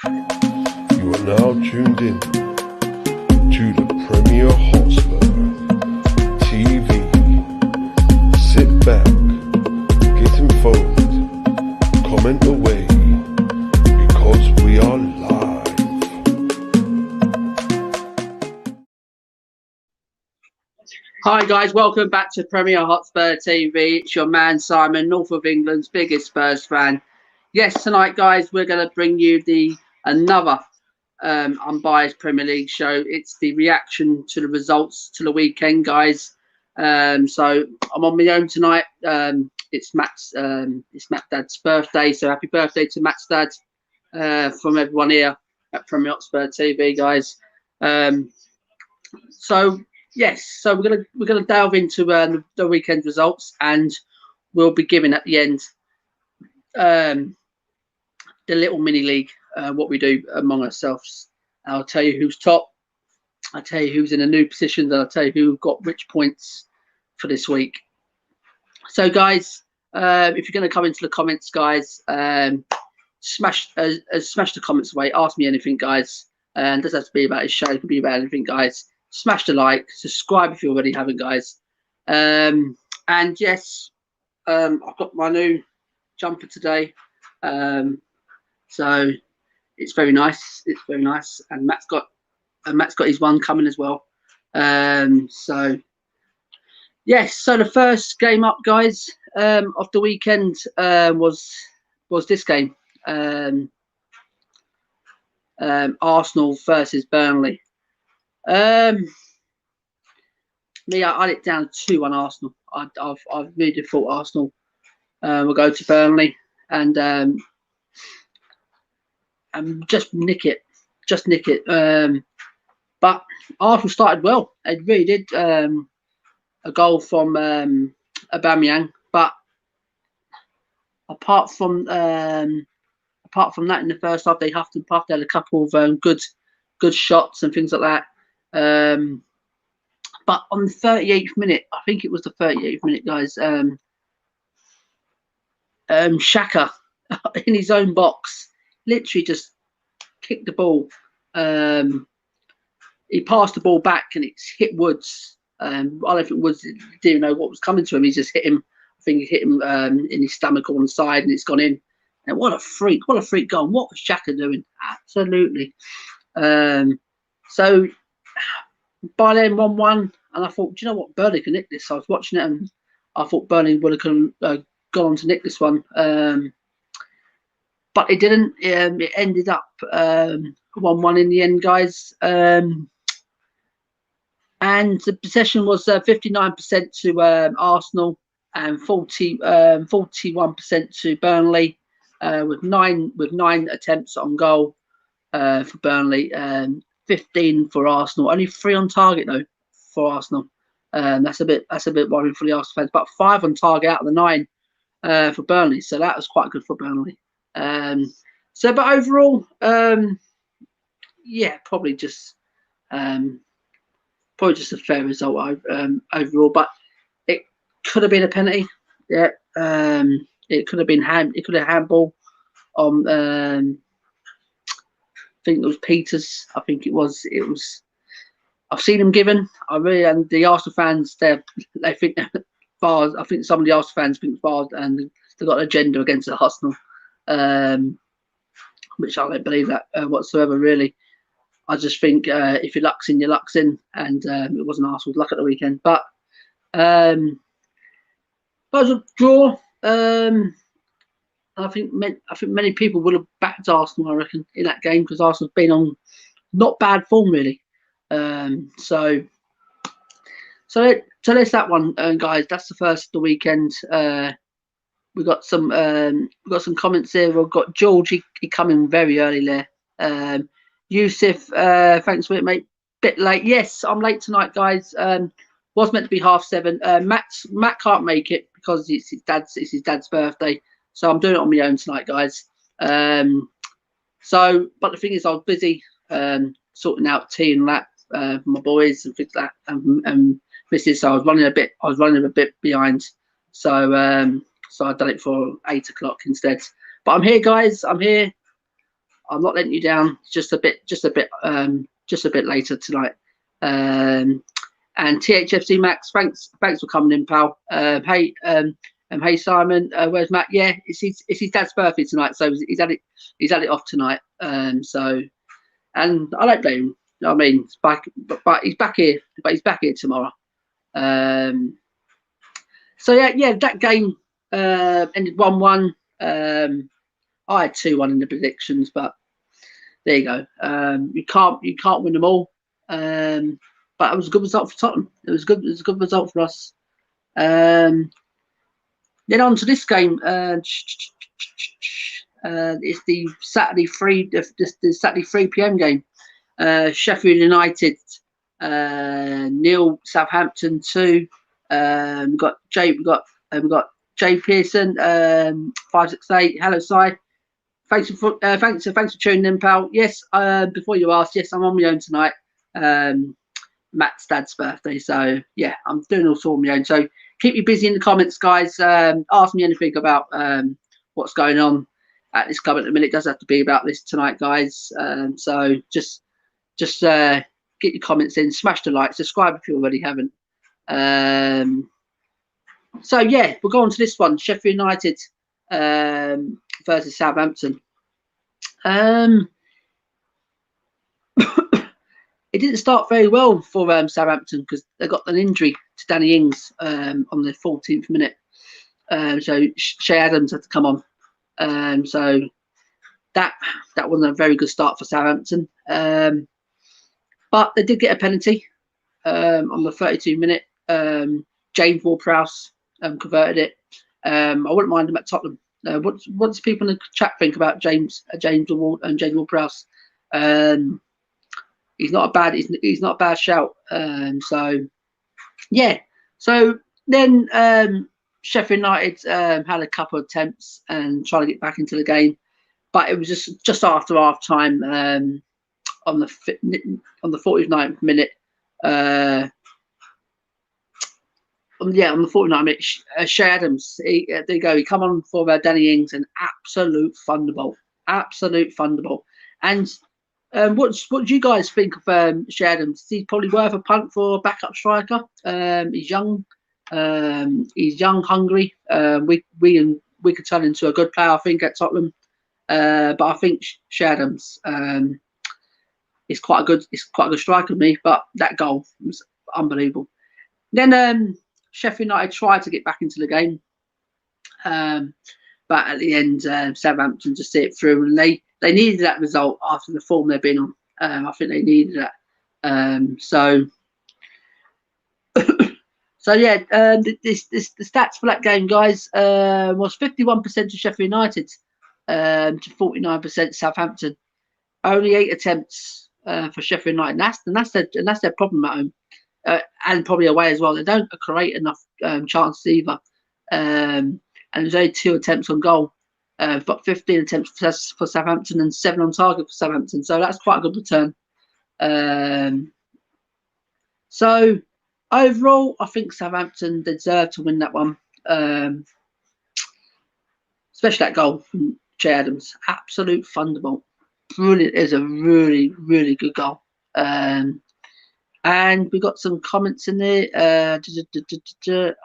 You are now tuned in to the Premier Hotspur TV. Sit back, get involved, comment away, because we are live. Hi guys, welcome back to Premier Hotspur TV. It's your man Simon, North of England's biggest Spurs fan. Yes, tonight guys, we're going to bring you another Unbiased Premier League show. It's the reaction to the results to the weekend, guys. So I'm on my own tonight. It's Matt's dad's birthday, so happy birthday to Matt's dad from everyone here at Premier Hotspur TV, guys. Yes, so we're gonna delve into the weekend results, and we'll be giving at the end the little mini league, what we do among ourselves. I'll tell you who's top, I'll tell you who's in a new position, and I'll tell you who got which points for this week. So guys, if you're going to come into the comments, guys, smash the comments away. Ask me anything, guys. And it doesn't have to be about his show, it could be about anything, guys. Smash the like, subscribe if you already haven't, guys. And yes, I've got my new jumper today, so it's very nice. It's very nice, and Matt's got his one coming as well. So yes, so the first game up, guys, of the weekend was this game, Arsenal versus Burnley. Me, I had it down 2-1 Arsenal. I've really thought Arsenal will go to Burnley and just nick it. But Arsenal started well. They really did. A goal from Aubameyang, but apart from that, in the first half, they had a couple of good shots and things like that. But on the 38th minute, I think it was the 38th minute, guys, Xhaka in his own box literally just kicked the ball. He passed the ball back and it's hit Woods. I don't think Woods didn't know what was coming to him. He just hit him. I think he hit him in his stomach or on the side, and it's gone in. And what a freak goal. What was Xhaka doing? Absolutely. So by then 1-1, and I thought, do you know what, Burnley can nick this. So I was watching it, and I thought Burnley would have gone on to nick this one, but it didn't. It ended up 1-1 in the end, guys. And the possession was 59% to Arsenal and 41% to Burnley, with nine attempts on goal for Burnley. 15 for Arsenal. Only 3 on target though for Arsenal. That's a bit worrying for the Arsenal fans. But 5 on target out of the 9 for Burnley. So that was quite good for Burnley. But overall, yeah, probably just a fair result overall. But it could have been a penalty. Yeah. It could have been handball on. I think it was Peters. I think it was. I've seen them given. And the Arsenal fans, they think bars. I think some of the Arsenal fans think bars, and they've got an agenda against Arsenal, which I don't believe that whatsoever. Really, I just think if your luck's in, your luck's in, and it wasn't Arsenal's luck at the weekend. But that was a draw. I think many people would have backed Arsenal, I reckon, in that game, because Arsenal's been on not bad form really. So there's that one, guys. That's the first of the weekend. We got some comments here. We've got George. He come in very early there. Yusuf, thanks for it, mate. Bit late. Yes, I'm late tonight, guys. Was meant to be 7:30. Matt can't make it because it's his dad's birthday. So I'm doing it on my own tonight, guys. But the thing is, I was busy sorting out tea and that for my boys and things like that, and Mrs. So I was running a bit behind. So I done it for 8 o'clock instead. But I'm here, guys. I'm here. I'm not letting you down. Just a bit later tonight. And THFC Max, thanks for coming in, pal. Hey Simon, where's Matt? Yeah, it's his dad's birthday tonight, so he's had it off tonight. So, and I don't blame him. You know what I mean? It's back, but he's back here. But he's back here tomorrow. So yeah, that game ended 1-1. I had 2-1 in the predictions, but there you go. You can't win them all. But it was a good result for Tottenham. It was a good result for us. Then on to this game. It's the Saturday 3 p.m. game. Sheffield United 0, Southampton 2. We've got Jay Pearson 568. Hello, Si. Thanks for tuning in, pal. Yes, before you ask, yes, I'm on my own tonight. Matt's dad's birthday, so yeah, I'm doing all sorts on my own. So keep me busy in the comments, guys. Ask me anything about what's going on at this club at the minute. It doesn't have to be about this tonight, guys. So just get your comments in, smash the like, subscribe if you already haven't. So yeah, we'll go on to this one: Sheffield United versus Southampton. It didn't start very well for Southampton because they got an injury to Danny Ings on the 14th minute. So Shea Adams had to come on. So that wasn't a very good start for Southampton. But they did get a penalty on the 32nd minute. James Ward-Prowse converted it. I wouldn't mind him at Tottenham. What do people in the chat think about James Ward-Prowse? He's not a bad shout. So yeah. So then Sheffield United had a couple of attempts and trying to get back into the game, but it was just after half time on the 49th minute. On the 49th minute, Shea Adams, there you go. He come on for Danny Ings, an absolute thunderbolt. And what do you guys think of Shea Adams? He's probably worth a punt for a backup striker. He's young, hungry. We could turn into a good player, I think, at Tottenham. But I think Shea Adams is quite a good striker to me. But that goal was unbelievable. Then Sheffield United tried to get back into the game, but at the end, Southampton just see it through, and they needed that result after the form they've been on. I think they needed that. So yeah, the stats for that game, guys, was 51% to Sheffield United to 49% Southampton. Only 8 attempts for Sheffield United, and that's their problem at home. And probably away as well. They don't create enough chances either. And there's only 2 attempts on goal. But 15 attempts for Southampton and 7 on target for Southampton. So that's quite a good return. So overall, I think Southampton deserve to win that one. Especially that goal from Shea Adams. Absolute thunderbolt. Brilliant. It is a really, really good goal. And we got some comments in there.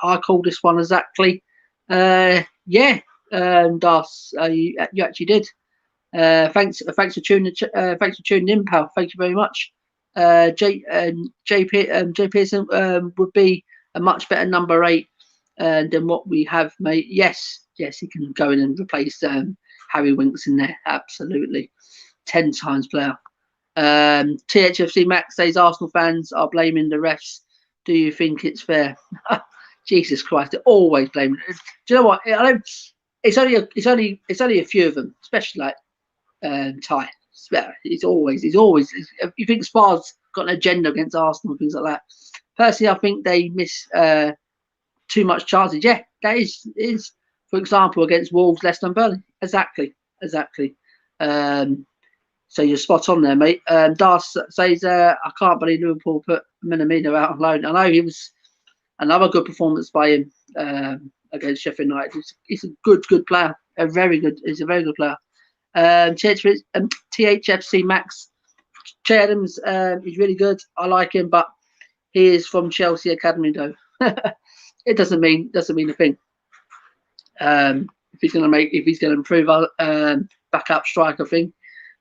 I called this one exactly. Yeah, Das, you actually did. Thanks for tuning in, pal. Thank you very much. Jay Pearson would be a much better number 8 than what we have, mate. Yes, he can go in and replace Harry Winks in there. Absolutely, 10 times player. THFC Max says Arsenal fans are blaming the refs. Do you think it's fair? Jesus Christ, they're always blaming. Do you know what? It's only a few of them, especially like Ty. He's always. You think Spa's got an agenda against Arsenal and things like that? Personally, I think they miss too much chances. Yeah, that is for example against Wolves, Leicester, and Burnley. Exactly. So you're spot on there, mate. Das says, I can't believe Liverpool put Minamino out on loan. I know he was another good performance by him against Sheffield United. He's a good player. He's a very good player. THFC Max. Che Adams is really good. I like him, but he is from Chelsea Academy, though. It doesn't mean a thing. If he's going to improve our backup striker thing.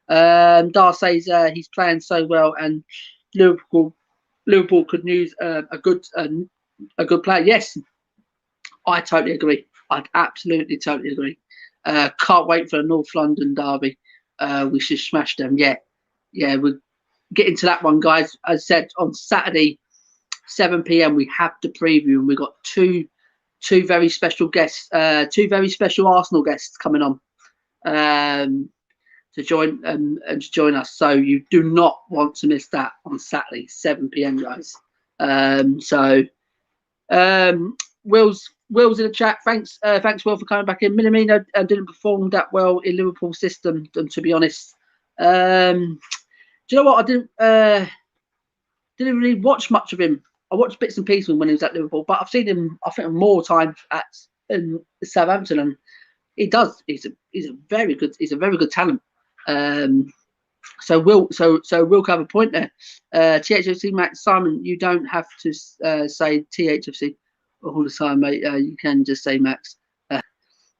Dar says he's playing so well, and Liverpool could use a good player. Yes, I totally agree. I'd absolutely totally agree. Can't wait for the North London derby. We should smash them. Yeah, we'll get into that one, guys. As I said, on Saturday, 7 p.m. we have the preview, and we've got two very special guests, two very special Arsenal guests coming on to join us. So you do not want to miss that on Saturday, 7 p.m. guys. Will's in the chat. Thanks, Will, for coming back in. Minamino didn't perform that well in Liverpool system, to be honest. Do you know what? I didn't really watch much of him. I watched bits and pieces when he was at Liverpool, but I've seen him, I think, more times in Southampton, and he does. He's a very good talent. So Will have a point there. THFC Max Simon, you don't have to say THFC all the time, mate. You can just say Max.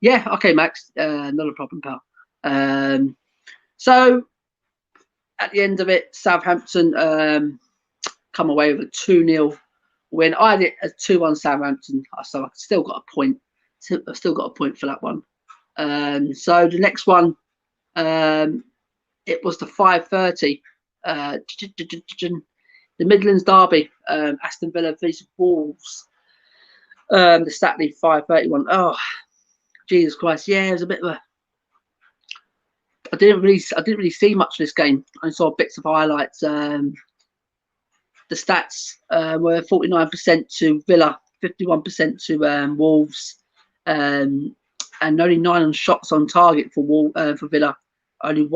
Yeah, okay, Max. Not a problem, pal. So at the end of it, Southampton come away with a 2-0 win. I had it as 2-1 Southampton, so I've still got a point. I've still got a point for that one. So the next one, it was the 5:30, the Midlands derby, Aston Villa versus Wolves. The Saturday 5:30 one. Oh, Jesus Christ! Yeah, it was a bit of a. I didn't really see much of this game. I saw bits of highlights. The stats were 49% to Villa, 51% to Wolves, and only 9 shots on target for Villa. Only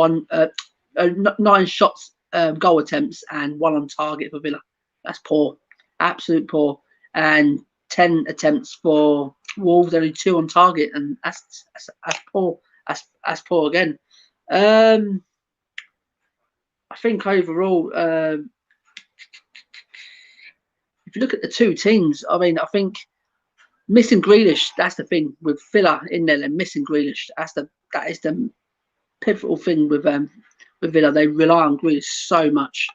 9 shots, goal attempts, and 1 on target for Villa. That's poor, absolute poor. And 10 attempts for Wolves, only 2 on target, and that's poor. That's poor again. I think overall, if you look at the two teams, I mean, I think missing Grealish, that's the thing with Villa in there. They're missing Grealish. That is the pivotal thing with Villa. They rely on Grealish so much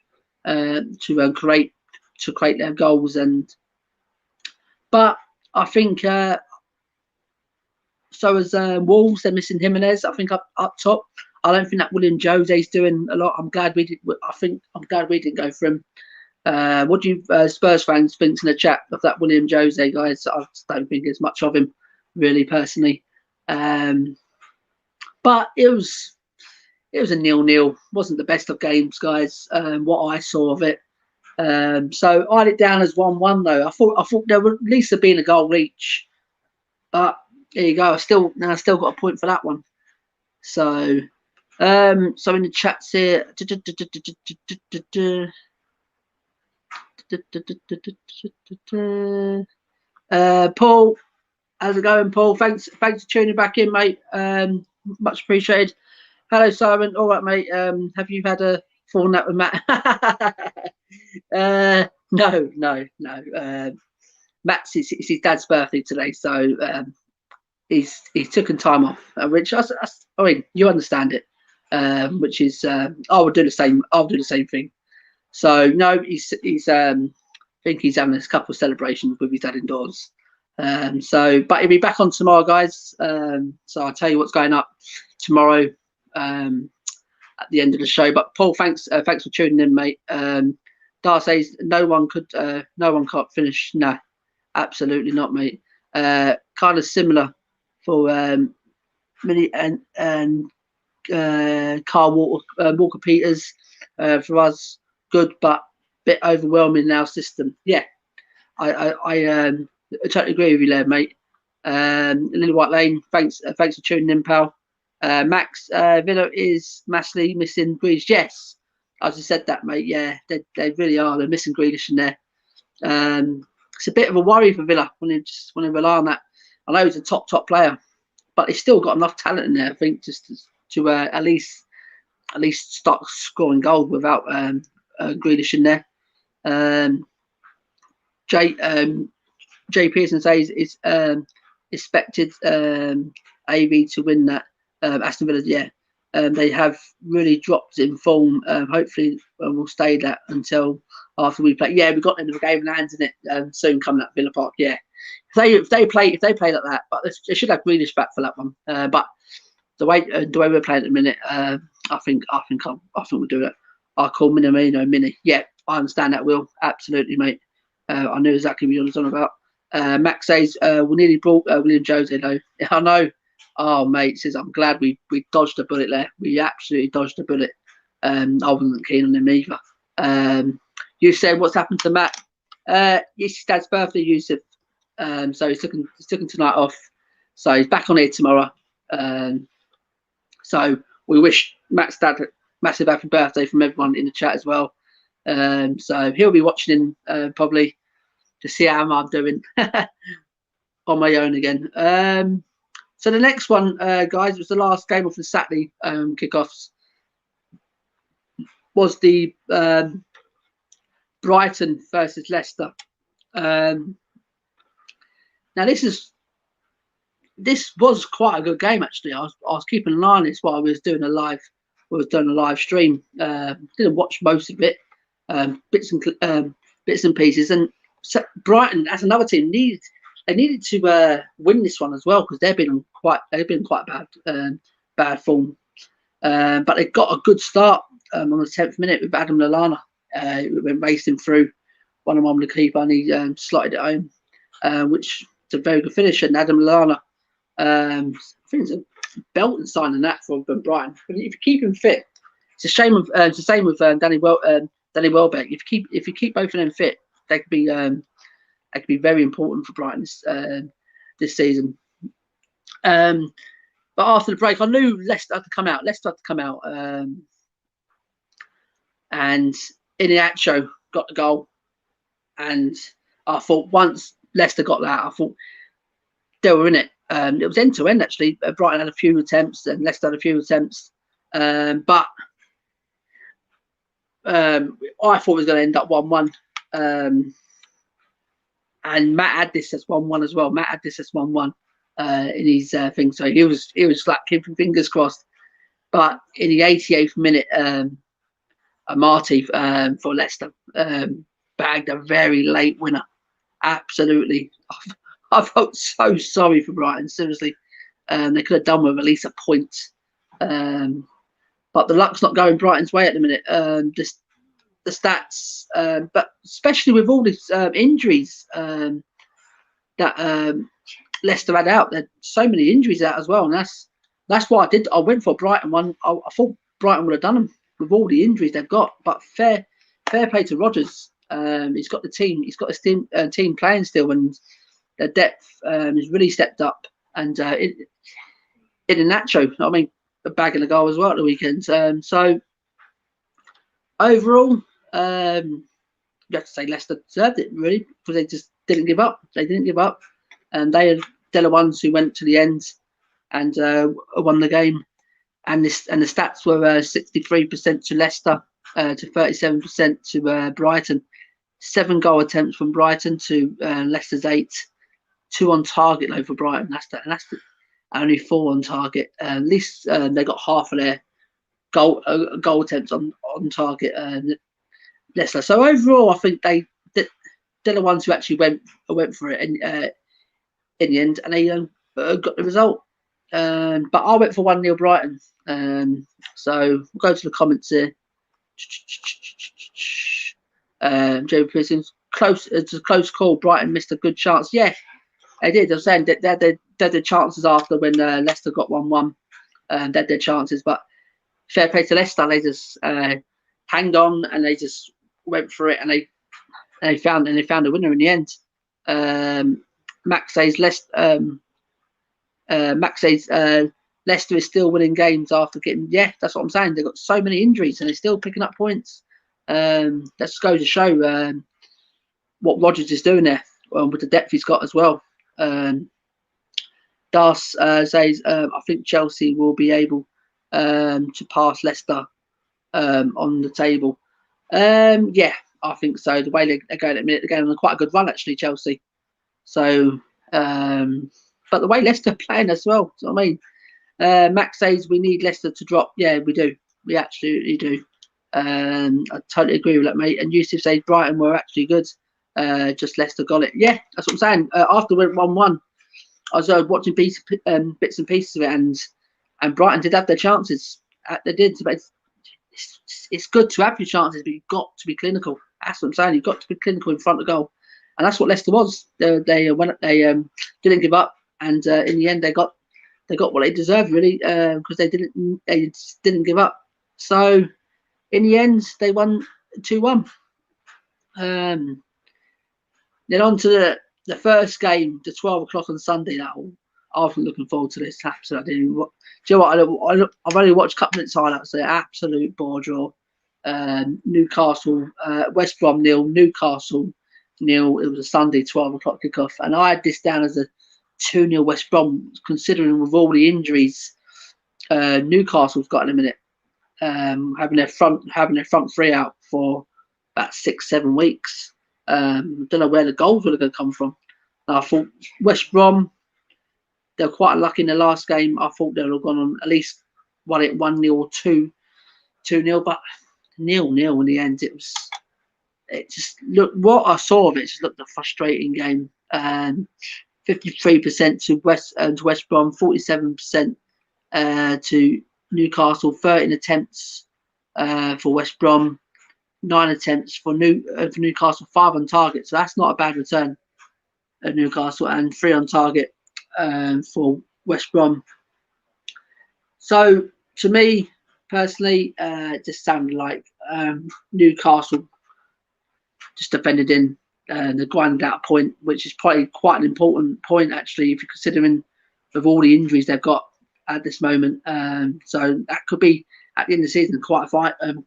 to create their goals, but I think so as Wolves, they're missing Jimenez. I think up top. I don't think that William Jose's doing a lot. I'm glad we didn't go for him. What do you Spurs fans think in the chat of that William Jose, guys? I just don't think there's much of him, really, personally. But it was a 0-0. Wasn't the best of games, guys. What I saw of it. So I had it down as 1-1 though. I thought there would at least have been a goal each. But there you go. I still got a point for that one. So so in the chats here. Paul, how's it going, Paul? Thanks for tuning back in, mate. Much appreciated. Hello, Simon. All right, mate. Have you had a full nap with Matt? No. Matt's it's his dad's birthday today, so he's taken time off, which I mean, you understand it. Which is I would do the same. I'll do the same thing. So no, he's I think he's having a couple of celebrations with his dad indoors. But he'll be back on tomorrow, guys. So I'll tell you what's going up tomorrow at the end of the show. But Paul, thanks for tuning in, mate. Dar says no one can't finish. No, absolutely not, mate. Kind of similar for Mini and Carl Walker Peters for us. Good, but a bit overwhelming in our system. Yeah, I totally agree with you there, mate. Lily White Lane, thanks for tuning in, pal. Max, Villa is massively missing Grealish. Yes, I just said that, mate. Yeah, they really are. They're missing Grealish in there. It's a bit of a worry for Villa when they rely on that. I know he's a top player, but he's still got enough talent in there, I think, just to at least start scoring goals without Grealish in there. Jay Pearson says it's expected AV to win that. Aston Villa, yeah. They have really dropped in form. Hopefully, we'll stay that until after we play. Yeah, we've got the end of the game in hands, isn't it? Soon coming up Villa Park. Yeah, if they play like that, but they should have Grealish back for that one. But the way we're playing at the minute, I think we'll do it. I call Minamino Mini. Yeah, I understand that, Will. Absolutely, mate. I knew exactly what you were on about. Max says we nearly brought William Jose though. I know. Oh, mate, says I'm glad we dodged a bullet there. We absolutely dodged a bullet. I wasn't keen on him either. You said what's happened to Matt? Yes, his dad's birthday, Yusuf. So he's taking tonight off. So he's back on here tomorrow. So we wish Matt's dad a massive happy birthday from everyone in the chat as well. So he'll be watching probably to see how I'm doing on my own again. So the next one, guys, was the last game of the Saturday kickoffs. Was the Brighton versus Leicester. Now this was quite a good game actually. I was keeping an eye on this while I was doing a live stream. Didn't watch most of it, bits and pieces. And Brighton, as another team, needed to win this one as well because they've been quite bad form. But they got a good start on the 10th minute with Adam Lallana. It went racing through one-on-one with the keeper, and he slotted it home, which is a very good finish. And Adam Lallana, I think it's a belt signing that for Brighton. If you keep him fit, it's a shame of it's the same with Danny Welbeck. If you keep both of them fit, they could be very important for Brighton this season. But after the break, I knew Leicester had to come out. And Iniacho got the goal. And I thought once Leicester got that, I thought they were in it. It was end to end actually. Brighton had a few attempts and Leicester had a few attempts. But I thought it was going to end up 1-1. And Matt had this as 1-1 as well. Matt had this as 1-1 in his thing. So he was like keeping fingers crossed. But in the 88th minute, Marty for Leicester bagged a very late winner. Absolutely. I felt so sorry for Brighton, seriously. They could have done with at least a point. But the luck's not going Brighton's way at the minute. The stats, but especially with all these injuries that Leicester had out, there's so many injuries out as well, and that's why I did. I went for Brighton one. I thought Brighton would have done them with all the injuries they've got. But fair play to Rodgers. He's got the team. He's got his team playing still, and the depth has really stepped up. And in Nacho, I mean, bagging a goal as well at the weekend. So overall, you have to say Leicester deserved it really because they just didn't give up. And they are the ones who went to the end and won the game. And the stats were 63% to Leicester, to 37% to Brighton. 7 goal attempts from Brighton to Leicester's 8. 2 on target though for Brighton. That's only 4 on target. At least they got half of their goal attempts on target. Leicester. So overall, I think they're the ones who actually went for it in the end, and they got the result. But I went for 1-0 Brighton. So we'll go to the comments here. Jamie Pearson's close. It's a close call. Brighton missed a good chance. Yeah, they did. I was saying that they had their chances after when Leicester got 1-1. They had their chances, but fair play to Leicester. They just hanged on and they just went for it, and they found a winner in the end. Max says Leicester is still winning games after getting. Yeah, that's what I'm saying. They've got so many injuries and they're still picking up points. That just goes to show what Rodgers is doing there with the depth he's got as well. Das says I think Chelsea will be able to pass Leicester on the table. Yeah, I think so. The way they're going at the minute, they're going on quite a good run actually, Chelsea. So, but the way Leicester playing as well. You know what I mean? Max says we need Leicester to drop. Yeah, we do. We absolutely do. I totally agree with that, mate. And Yusuf says Brighton were actually good. Just Leicester got it. Yeah, that's what I'm saying. After we went 1-1, I was watching bits and pieces of it, and Brighton did have their chances. They did. But it's good to have your chances, but you've got to be clinical. That's what I'm saying. You've got to be clinical in front of goal, and that's what Leicester was. They didn't give up, and in the end they got what they deserved really, because they didn't give up. So in the end they won 2-1. Then on to the first game, the 12 o'clock on Sunday. I've been looking forward to this. Absolutely. Do you know what? I've only watched a couple of highlights. The absolute ball draw. Newcastle, West Brom 0, Newcastle 0. It was a Sunday 12 o'clock kickoff, and I had this down as a 2-0 West Brom, considering with all the injuries Newcastle's got in a minute, having their front three out for about 6-7 weeks. Don't know where the goals were going to come from. I thought West Brom, they were quite lucky in the last game. I thought they would have gone on at least won it 1-0 or 2-0, but 0-0 in the end. It just looked, what I saw of it just looked a frustrating game. 53% to West Brom, 47% to Newcastle, 13 attempts for West Brom, 9 attempts for Newcastle, 5 on target. So that's not a bad return at Newcastle, and 3 on target for West Brom. So to me personally, it just sounded like Newcastle just defended in the grinded out point, which is probably quite an important point actually, if you're considering of all the injuries they've got at this moment. So that could be at the end of the season quite a vital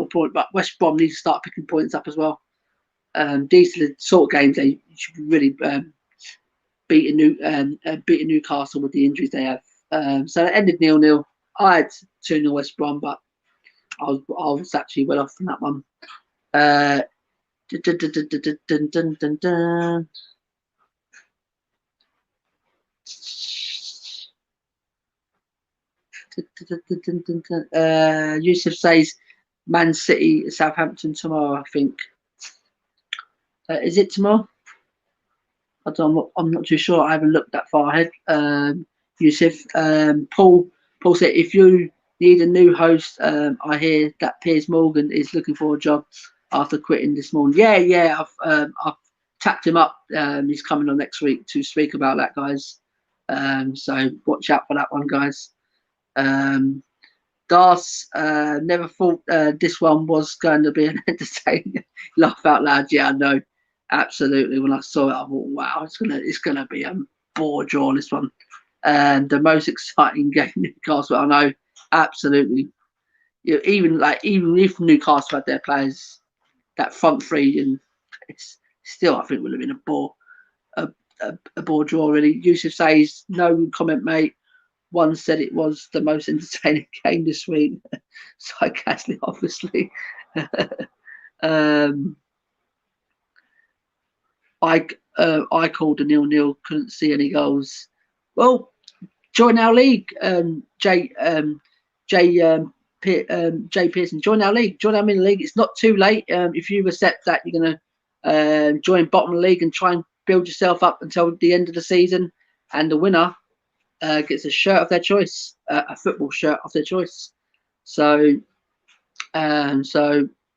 point. But West Brom needs to start picking points up as well. These are the sort of games they should be really beating Newcastle with the injuries they have. So it ended 0-0. I had 2-0 West Brom, but I was actually well off from that one. Yusuf says Man City, Southampton tomorrow. I think. Is it tomorrow? I'm not too sure. I haven't looked that far ahead. Yusuf, Paul said if you need a new host, I hear that Piers Morgan is looking for a job after quitting this morning. Yeah. I've tapped him up. He's coming on next week to speak about that, guys. So watch out for that one, guys. Das, never thought this one was going to be an entertaining laugh out loud. Yeah, I know. Absolutely. When I saw it, I thought, wow, it's gonna be a bore draw, this one. And the most exciting game Newcastle, I know. Absolutely. Even if Newcastle had their players, that front three, and it's still, I think, would have been a bore draw, really. Yusuf says, no comment, mate. One said it was the most entertaining game this week. Sarcastically, obviously. I called a 0-0, couldn't see any goals. Well, join our league, Jay Pearson. Join our league. Join our mini league. It's not too late. If you accept that, you're gonna join bottom of the league and try and build yourself up until the end of the season. And the winner gets a shirt of their choice, a football shirt of their choice. So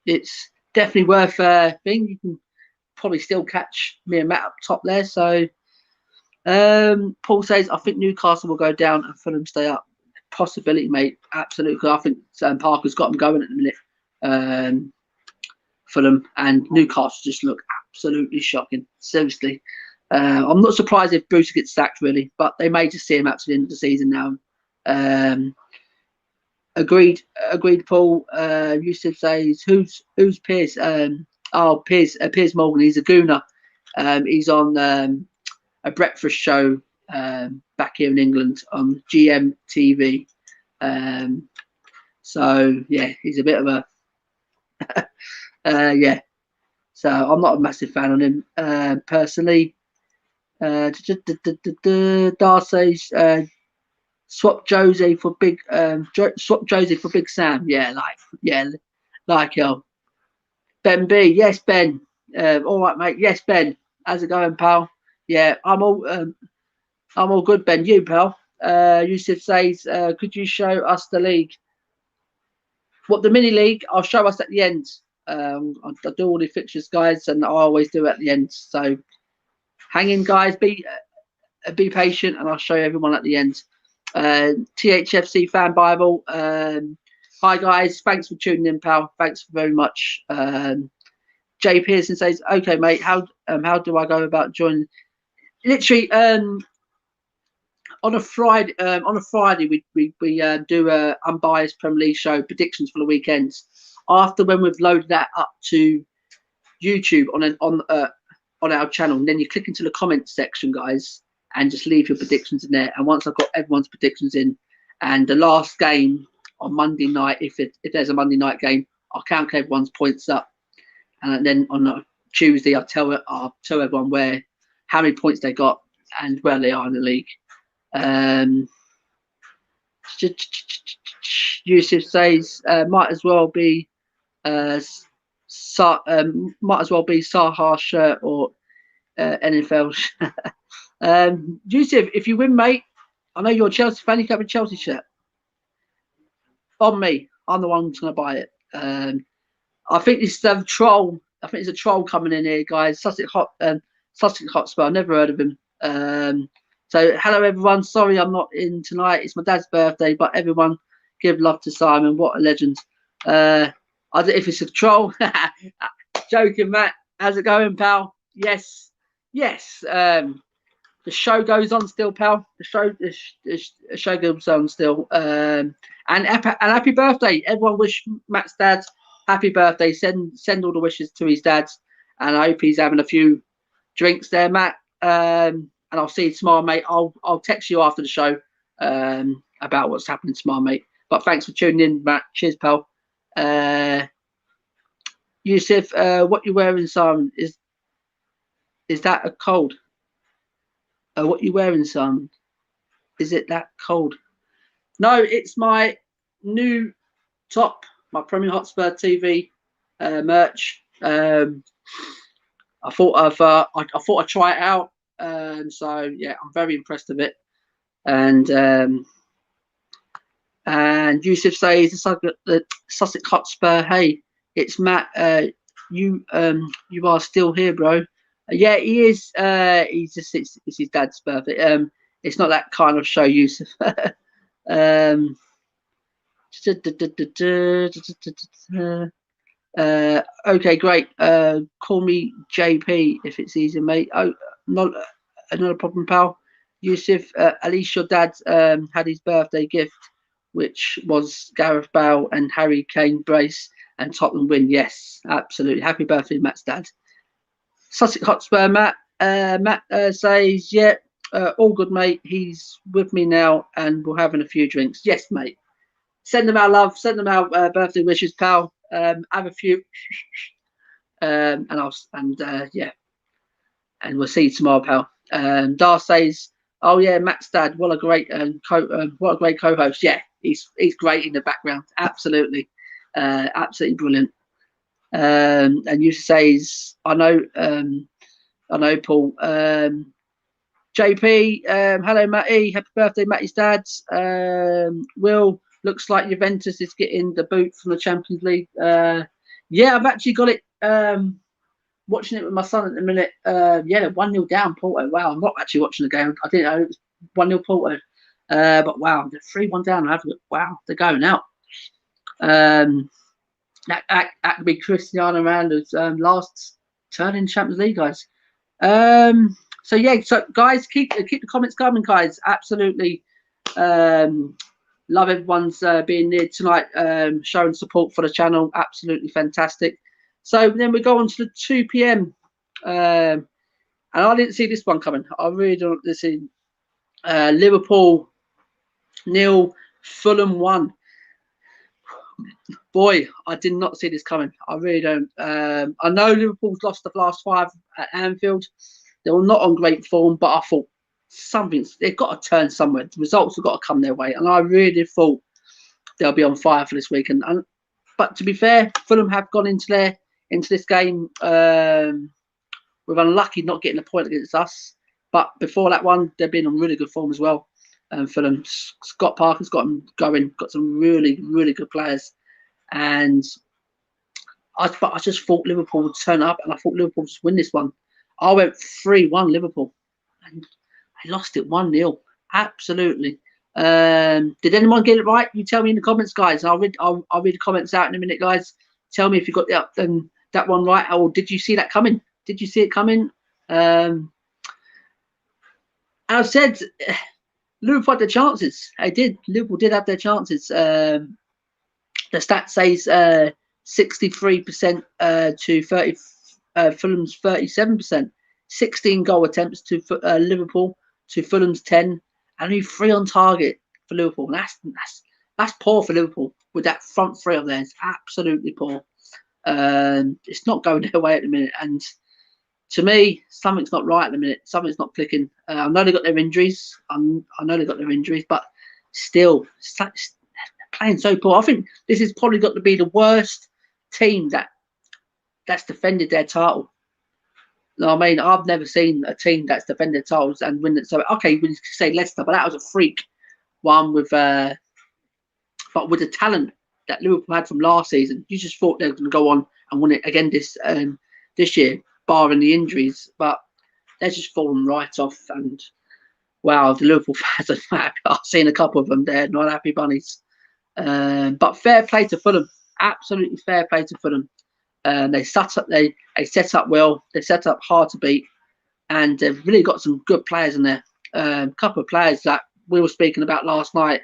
it's definitely worth a thing. You can probably still catch me and Matt up top there. So Paul says, I think Newcastle will go down and Fulham stay up. Possibility, mate. Absolutely. I think Parker's got them going at the minute. Fulham and Newcastle just look absolutely shocking. Seriously. I'm not surprised if Bruce gets sacked, really, but they may just see him out to the end of the season now. Agreed, Paul. Yusuf says, who's Piers? Piers Morgan. He's a gooner. He's on a breakfast show back here in England on GMTV. So yeah, he's a bit of a yeah. So I'm not a massive fan on him personally. Darcy's swap Jose for big Sam. Yeah, like Ben B. Yes, Ben. All right, mate. Yes, Ben. How's it going, pal? Yeah, I'm all good, Ben. You, pal. Yusuf says, could you show us the league? What, the mini league? I'll show us at the end. I do all the fixtures, guys, and I always do at the end. So hang in, guys. Be patient, and I'll show everyone at the end. THFC Fan Bible. Hi, guys. Thanks for tuning in, pal. Thanks very much. Jay Pearson says, "Okay, mate. How do I go about joining?" Literally, on a Friday, we do a Unbiased Premier League show predictions for the weekends. After when we've loaded that up to YouTube on our channel, and then you click into the comments section, guys, and just leave your predictions in there. And once I've got everyone's predictions in, and the last game on Monday night, if there's a Monday night game, I'll count everyone's points up, and then on Tuesday I'll tell everyone how many points they got and where they are in the league. Yusuf says might as well be Saha's shirt or NFL. Yusuf, if you win, mate, I know you're a Chelsea fan. You can have a Chelsea shirt on me. I'm the one who's going to buy it. I think it's a troll. I think there's a troll coming in here, guys. Sussex Hotspur. I've never heard of him. So hello everyone. Sorry I'm not in tonight. It's my dad's birthday, but everyone give love to Simon. What a legend. I don't know if it's a troll. Joking, Matt. How's it going, pal? Yes. The show goes on still, pal. The show goes on still. And happy birthday. Everyone wish Matt's dad happy birthday. Send all the wishes to his dad. And I hope he's having a few drinks there, Matt. And I'll see you tomorrow, mate. I'll text you after the show about what's happening tomorrow, mate. But thanks for tuning in, Matt. Cheers, pal. Yusuf, what you're wearing, Simon, is that a cold? What you wearing, Simon? Is it that cold? No, it's my new top, my Premier Hotspur TV merch. I thought I'd try it out. So yeah, I'm very impressed with it. And Yusuf says the Sussex Hotspur. Hey, it's Matt. You are still here, bro. Yeah, he is. It's his dad's birthday. It's not that kind of show, Yusuf. Okay, great. Call me JP if it's easy, mate. Oh, not a problem, pal. Yusuf, at least your dad had his birthday gift, which was Gareth Bale and Harry Kane brace and Tottenham win. Yes, absolutely. Happy birthday, Matt's dad. Sussex Hotspur, Matt. Matt says, yeah, all good, mate. He's with me now and we're having a few drinks. Yes, mate. Send them our love. Send them our birthday wishes, pal. Have a few. And we'll see you tomorrow, pal. Dar says, oh yeah, Matt's dad. What a great co-host. Yeah, he's great in the background. Absolutely, absolutely brilliant. And you says, I know, Paul. JP, hello, Matty. Happy birthday, Matty's dad. Will, looks like Juventus is getting the boot from the Champions League. Yeah, I've actually got it. Watching it with my son at the minute. Yeah, 1-0 down, Porto. Wow, I'm not actually watching the game. I didn't know it was 1-0 Porto. But wow, they're 3-1 down. Wow, they're going out. That could be Cristiano Ronaldo's last turn in Champions League, guys. So yeah, so guys, keep the comments coming, guys. Absolutely, love everyone's being there tonight, showing support for the channel. Absolutely fantastic. So then we go on to the 2 p.m. And I didn't see this one coming. I really don't see Liverpool 0, Fulham 1. Boy, I did not see this coming. I really don't. I know Liverpool's lost the last 5 at Anfield. They were not on great form, but I thought they've got to turn somewhere. The results have got to come their way, and I really thought they'll be on fire for this weekend. But to be fair, Fulham have gone into this game with unlucky not getting a point against us. But before that one, they've been on really good form as well. Fulham, Scott Parker's got them going, got some really, really good players. And I just thought Liverpool would turn up, and I thought Liverpool would just win this one. I went 3-1 Liverpool, and I lost it 1-0. Absolutely. Did anyone get it right? You tell me in the comments, guys. I'll read the comments out in a minute, guys. Tell me if you got that one right, or did you see that coming? Did you see it coming? I've said Liverpool had their chances. They did. Liverpool did have their chances. The stat says 63% to 30. Fulham's 37%. 16 goal attempts to Liverpool to Fulham's 10, and only 3 on target for Liverpool. That's poor for Liverpool with that front 3 of theirs. Absolutely poor. It's not going their way at the minute, and to me, something's not right at the minute. Something's not clicking. I know they got their injuries. I know they got their injuries, but still, they're playing so poor. I think this has probably got to be the worst team that's defended their title. No, I mean, I've never seen a team that's defended titles and win it. So, okay, we say Leicester, but that was a freak one with, but with the talent that Liverpool had from last season, you just thought they were going to go on and win it again this year, barring the injuries. But they're just falling right off. And wow, the Liverpool fans are happy. I've seen a couple of them. They're not happy bunnies. But fair play to Fulham. Absolutely fair play to Fulham. They set up well. They set up hard to beat, and they've really got some good players in there. A couple of players that we were speaking about last night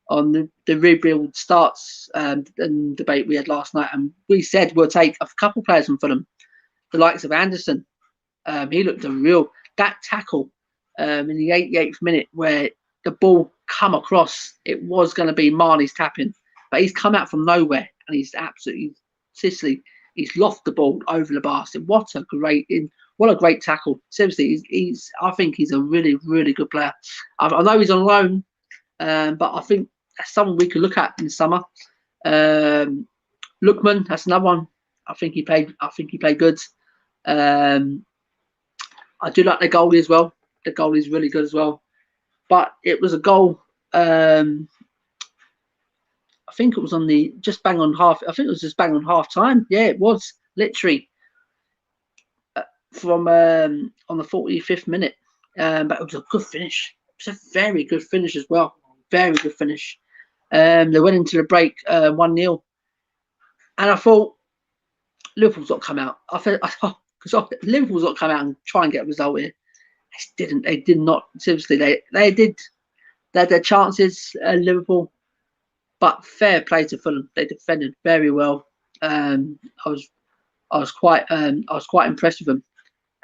on the rebuild starts and debate we had last night, and we said we'll take a couple of players from Fulham, the likes of Anderson. He looked that tackle in the 88th minute where the ball come across. It was going to be Marnie's tapping, but he's come out from nowhere and he's absolutely Sicily. He's lofted the ball over the basket. What a great tackle! Seriously, I think he's a really, really good player. I know he's on loan, but I think that's someone we could look at in the summer. Lookman, that's another one. I think he played good. I do like the goalie as well. The goalie is really good as well. But it was a goal. I think it was on the just bang on half. I think it was just bang on half time. Yeah, it was literally from on the 45th minute. But it was a good finish. It was a very good finish as well. Very good finish. They went into the break 1-0, and I thought Liverpool's got to come out. I thought because Liverpool's got to come out and try and get a result here. They didn't. They did not. Seriously, they did. They had their chances. Liverpool. But fair play to Fulham. They defended very well. I was quite impressed with them.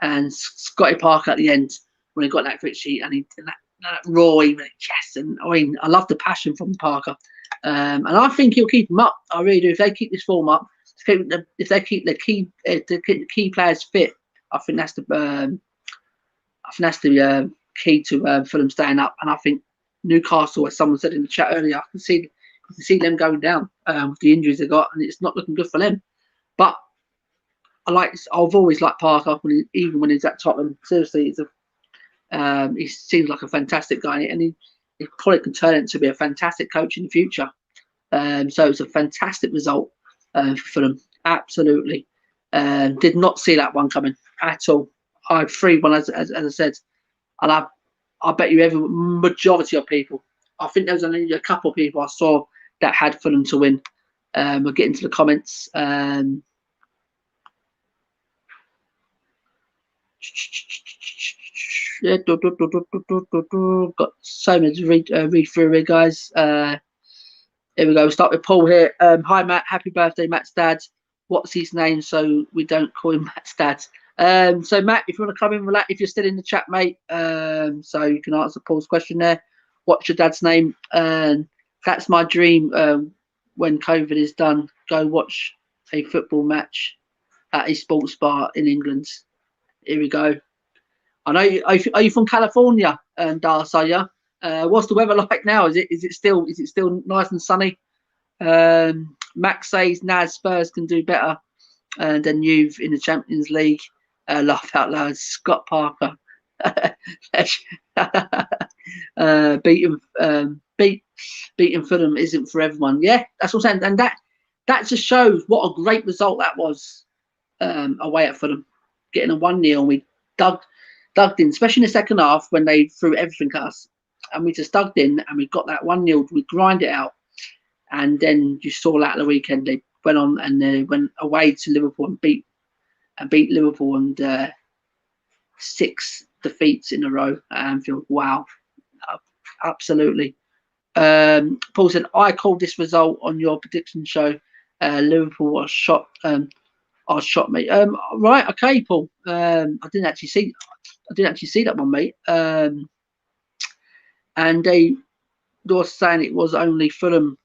And Scotty Parker at the end when he got that grit sheet and he that raw, he went yes. And I mean, I love the passion from Parker. And I think he'll keep them up. I really do. If they keep this form up, if they keep the key players fit, I think that's the key to Fulham staying up. And I think Newcastle, as someone said in the chat earlier, I can see them going down with the injuries they got, and it's not looking good for them. But I've always liked Parker even when he's at Tottenham. Seriously, he seems like a fantastic guy, and he probably can turn into be a fantastic coach in the future. So it's a fantastic result for them. Absolutely, did not see that one coming at all. I had 3-1 as I said, and I bet you every majority of people. I think there was only a couple of people I saw that had Fulham to win. We'll get into the comments. Yeah, got so many to read through here, guys. Here we go. We'll start with Paul here. Hi, Matt. Happy birthday, Matt's dad. What's his name so we don't call him Matt's dad? So, Matt, if you want to come in, if you're still in the chat, mate, so you can answer Paul's question there. What's your dad's name? That's my dream. When COVID is done, go watch a football match at a sports bar in England. Here we go. I know. Are you from California? Darcy, are you? What's the weather like now? Is it still nice and sunny? Max says Naz Spurs can do better than you've in the Champions League. Laugh out loud. Scott Parker. Beating Fulham isn't for everyone. Yeah, that's what I'm saying, and that just shows what a great result that was away at Fulham, getting a 1-0. And we dug in, especially in the second half when they threw everything at us, and we just dug in and we got that 1-0. We grind it out, and then you saw that at the weekend they went on and they went away to Liverpool and beat Liverpool, and 6 defeats in a row at Anfield. Wow, absolutely. Paul said, I called this result on your prediction show. Liverpool was shot. Mate. Right, okay, Paul. I didn't actually see that one, mate. And they were saying it was only Fulham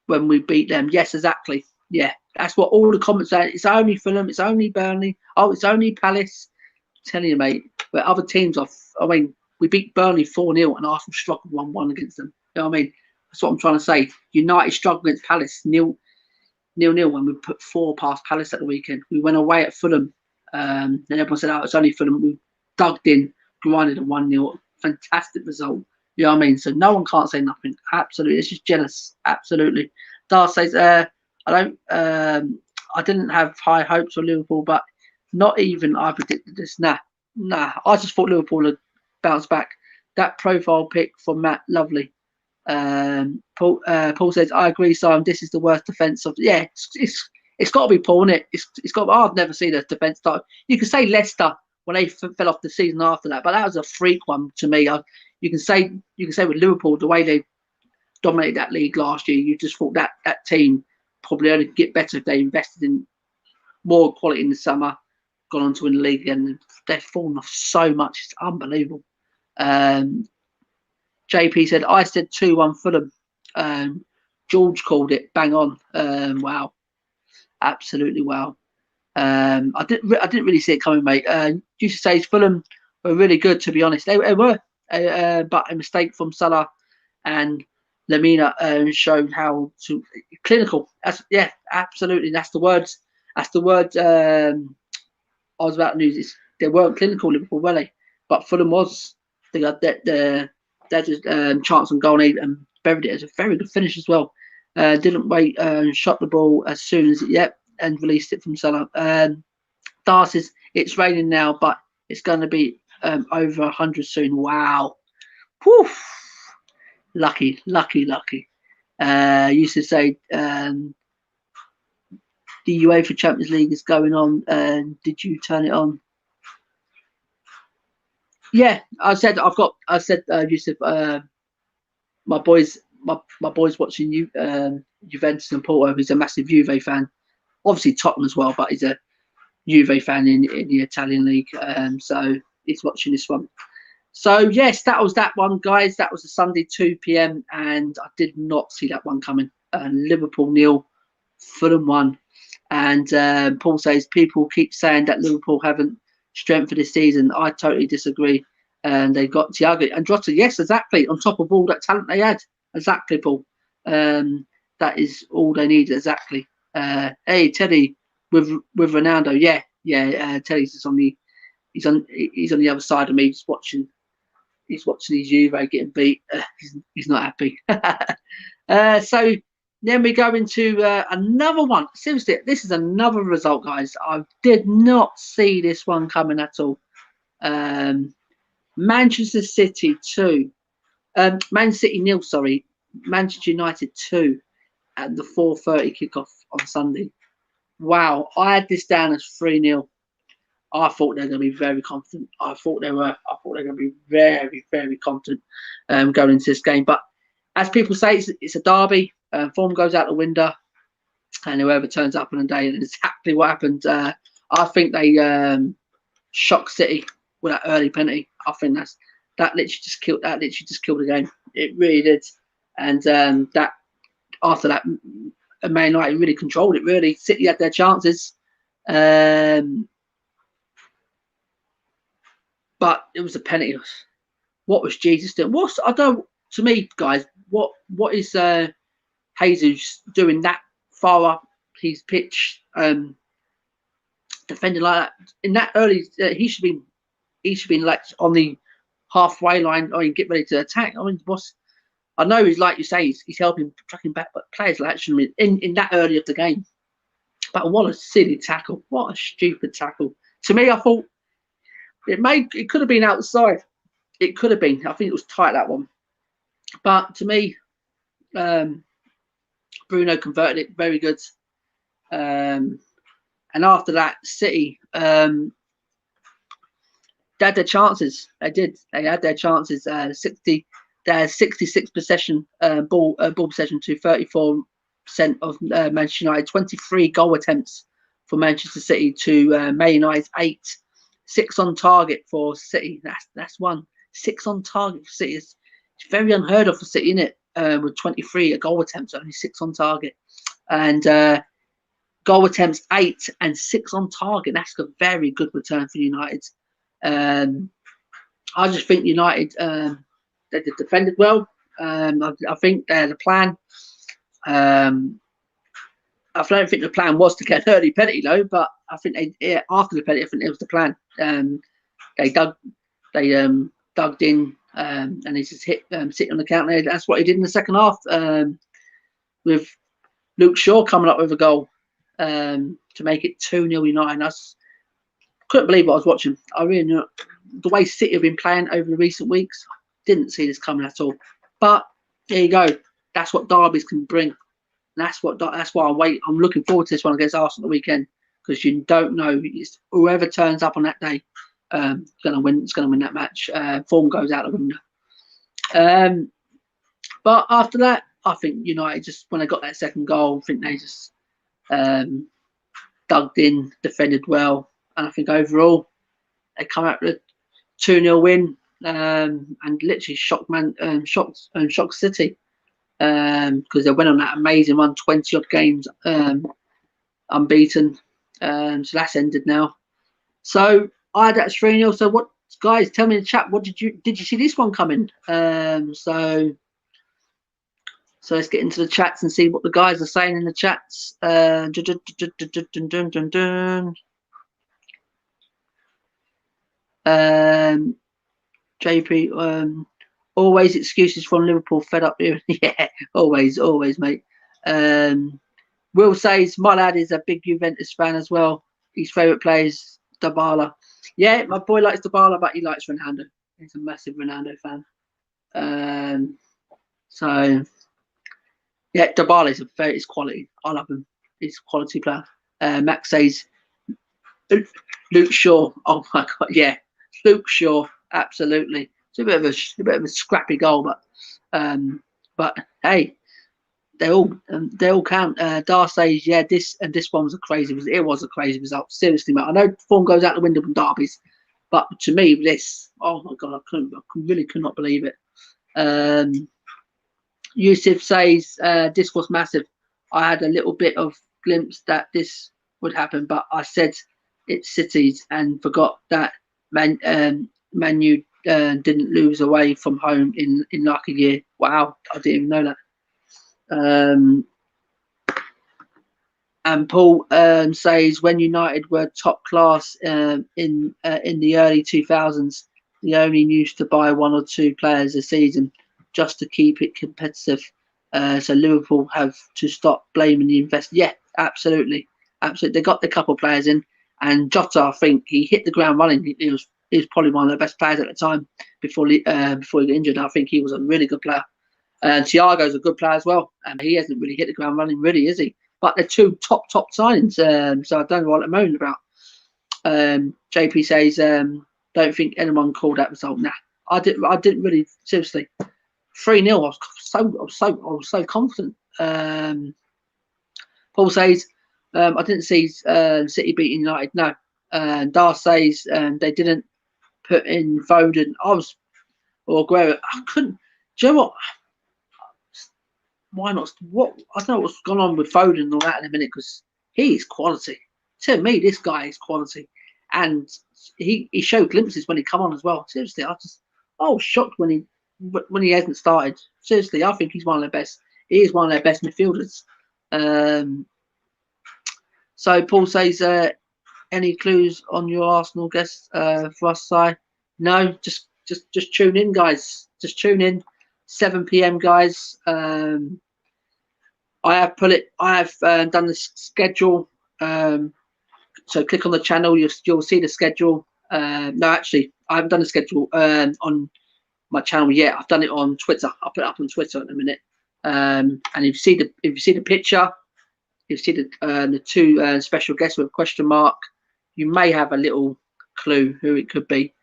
when we beat them. Yes, exactly. Yeah, that's what all the comments say. It's only Fulham. It's only Burnley. Oh, it's only Palace. I'm telling you, mate. But other teams, I mean, we beat Burnley 4-0 and Arsenal struggled 1-1 against them. You know what I mean? That's what I'm trying to say. United struggled against Palace 0-0 when we put 4 past Palace at the weekend. We went away at Fulham. And everyone said, oh, it's only Fulham. We dug in, grinded a 1-0. Fantastic result. You know what I mean? So no one can't say nothing. Absolutely. It's just jealous. Absolutely. Dar says, I didn't have high hopes for Liverpool, but not even I predicted this. Nah. I just thought Liverpool would bounce back. That profile pick from Matt, lovely. Paul says, I agree, Simon. This is the worst defence of. Yeah, it's got to be Paul, isn't it? It's got. I've never seen a defence start. You could say Leicester when they fell off the season after that, but that was a freak one to me. You can say with Liverpool the way they dominated that league last year. You just thought that team probably only get better if they invested in more quality in the summer, gone on to win the league again. And they've fallen off so much. It's unbelievable. JP said, I said 2-1 Fulham. George called it bang on. Wow. Absolutely wow. I didn't really see it coming, mate. Used to say Fulham were really good, to be honest. They were. But a mistake from Salah and Lamina showed how to clinical. Yeah, absolutely. That's the words. I was about to use. They weren't clinical, Liverpool, were they? But Fulham was. They got their chance on goal and buried it as a very good finish as well. Didn't wait and shot the ball as soon as and released it from Salah. Darcy's, it's raining now, but it's going to be over 100 soon. Wow. Whew. Lucky. Used to say the UEFA Champions League is going on. Did you turn it on? Yeah, I said Yusuf, my boys watching you Juventus and Porto. He's a massive Juve fan. Obviously Tottenham as well, but he's a Juve fan in the Italian league. So he's watching this one. So yes, that was that one, guys. That was a Sunday 2 p.m. and I did not see that one coming. Liverpool 0, Fulham 1. And Paul says people keep saying that Liverpool haven't strength for this season. I totally disagree. And they got Thiago and Jota. Yes, exactly. On top of all that talent they had. Exactly, Paul. That is all they need. Exactly. Hey, Teddy with Ronaldo. Yeah. Teddy's just he's on the other side of me. He's watching his Juve getting beat. He's not happy. So then we go into another one. Seriously, this is another result, guys. I did not see this one coming at all. Manchester City 2. Man City 0, sorry. Manchester United 2 at the 4:30 kickoff on Sunday. Wow, I had this down as 3-0. I thought they were going to be very confident. I thought they were going to be very, very confident going into this game. But as people say, it's a derby. Form goes out the window, and whoever turns up on the day, and exactly what happened. I think they shocked City with that early penalty. I think that literally just killed the game. It really did. and that after that, Man United really controlled it. Really, City had their chances, but it was a penalty. What was Jesus doing? To me, guys, what is Jesus doing that far up his pitch, defending like that in that early? He should be like on the halfway line, or get ready to attack. I mean, I know he's like you say, he's helping tracking back, but players like shouldn't be in that early of the game. But what a silly tackle! What a stupid tackle! To me, I thought it could have been outside. It could have been. I think it was tight, that one. But to me, Bruno converted it very good. And after that, City, they had their chances. They did. They had their chances. 66 possession ball possession to 34% of Manchester United. 23 goal attempts for Manchester City to Man United's 8. 6 on target for City. That's one. 6 on target for City. It's very unheard of for City, isn't it? With 23 goal attempts, only 6 on target, and goal attempts 8 and 6 on target. That's a very good return for United. I just think United they defended well. I think the plan. I don't think the plan was to get an early penalty though, but I think after the penalty, I think it was the plan. They dug in, and he just hit City on the counter. That's what he did in the second half, with Luke Shaw coming up with a goal to make it 2-0 United. I couldn't believe what I was watching. I really knew the way City have been playing over the recent weeks. Didn't see this coming at all. But there you go. That's what derbies can bring. That's why I'm looking forward to this one against Arsenal the weekend, because you don't know, whoever turns up on that day is going to win. It's going to win that match. Form goes out the window. But after that, I think United just, when they got that second goal, I think they just dug in, defended well, and I think overall they come out with a 2-0 win, and literally shocked City, because they went on that amazing run, 20 odd games unbeaten. So that's ended now. So I had that 3-0. So what, guys, tell me in the chat, what did you see this one coming? So let's get into the chats and see what the guys are saying in the chats. JP, always excuses from Liverpool, fed up here. Yeah, always, mate. Will says my lad is a big Juventus fan as well. His favourite player is Dybala. Yeah, my boy likes Dybala, but he likes Ronaldo. He's a massive Ronaldo fan. So yeah, Dybala is quality. I love him. He's a quality player. Max says Luke Shaw. Oh my god, yeah, Luke Shaw, absolutely. It's a bit of a scrappy goal, but hey, they all count. Dar says, yeah, this one was a crazy result. Seriously, mate. I know form goes out the window from derbies, but to me, this, oh my god, I really could not believe it. Yusuf says, this was massive. I had a little bit of glimpse that this would happen, but I said it's City's and forgot that Man U didn't lose away from home in like a year. Wow, I didn't even know that. And Paul says, when United were top class in the early 2000s, they only used to buy 1 or 2 players a season just to keep it competitive. So Liverpool have to stop blaming the investment. Yeah, absolutely. They got the couple of players in, and Jota, I think he hit the ground running. He was probably one of the best players at the time before he got injured. I think he was a really good player. And Thiago's a good player as well. He hasn't really hit the ground running, really, is he? But they're 2 top signings. So I don't know what I'm moaning about. JP says, don't think anyone called that result. Nah, I didn't really, seriously. 3-0. I was so confident. Paul says, I didn't see City beating United. No. Dar says they didn't put in Foden. Or Aguero. I couldn't. Do you know what? why not? What I don't know what's gone on with Foden and all that in a minute, because he's quality. To me, this guy is quality, and he showed glimpses when he come on as well. Seriously, I was shocked when he hasn't started. Seriously, I think he's one of the best. He is one of their best midfielders. So Paul says, any clues on your Arsenal guest for us, Si? No, just tune in, guys. Just tune in. 7 p.m. guys. I have done the schedule. So click on the channel. You'll see the schedule. No, actually, I haven't done the schedule on my channel yet. I've done it on Twitter. I'll put it up on Twitter in a minute. And if you see the picture, you see the two special guests with a question mark. You may have a little clue who it could be.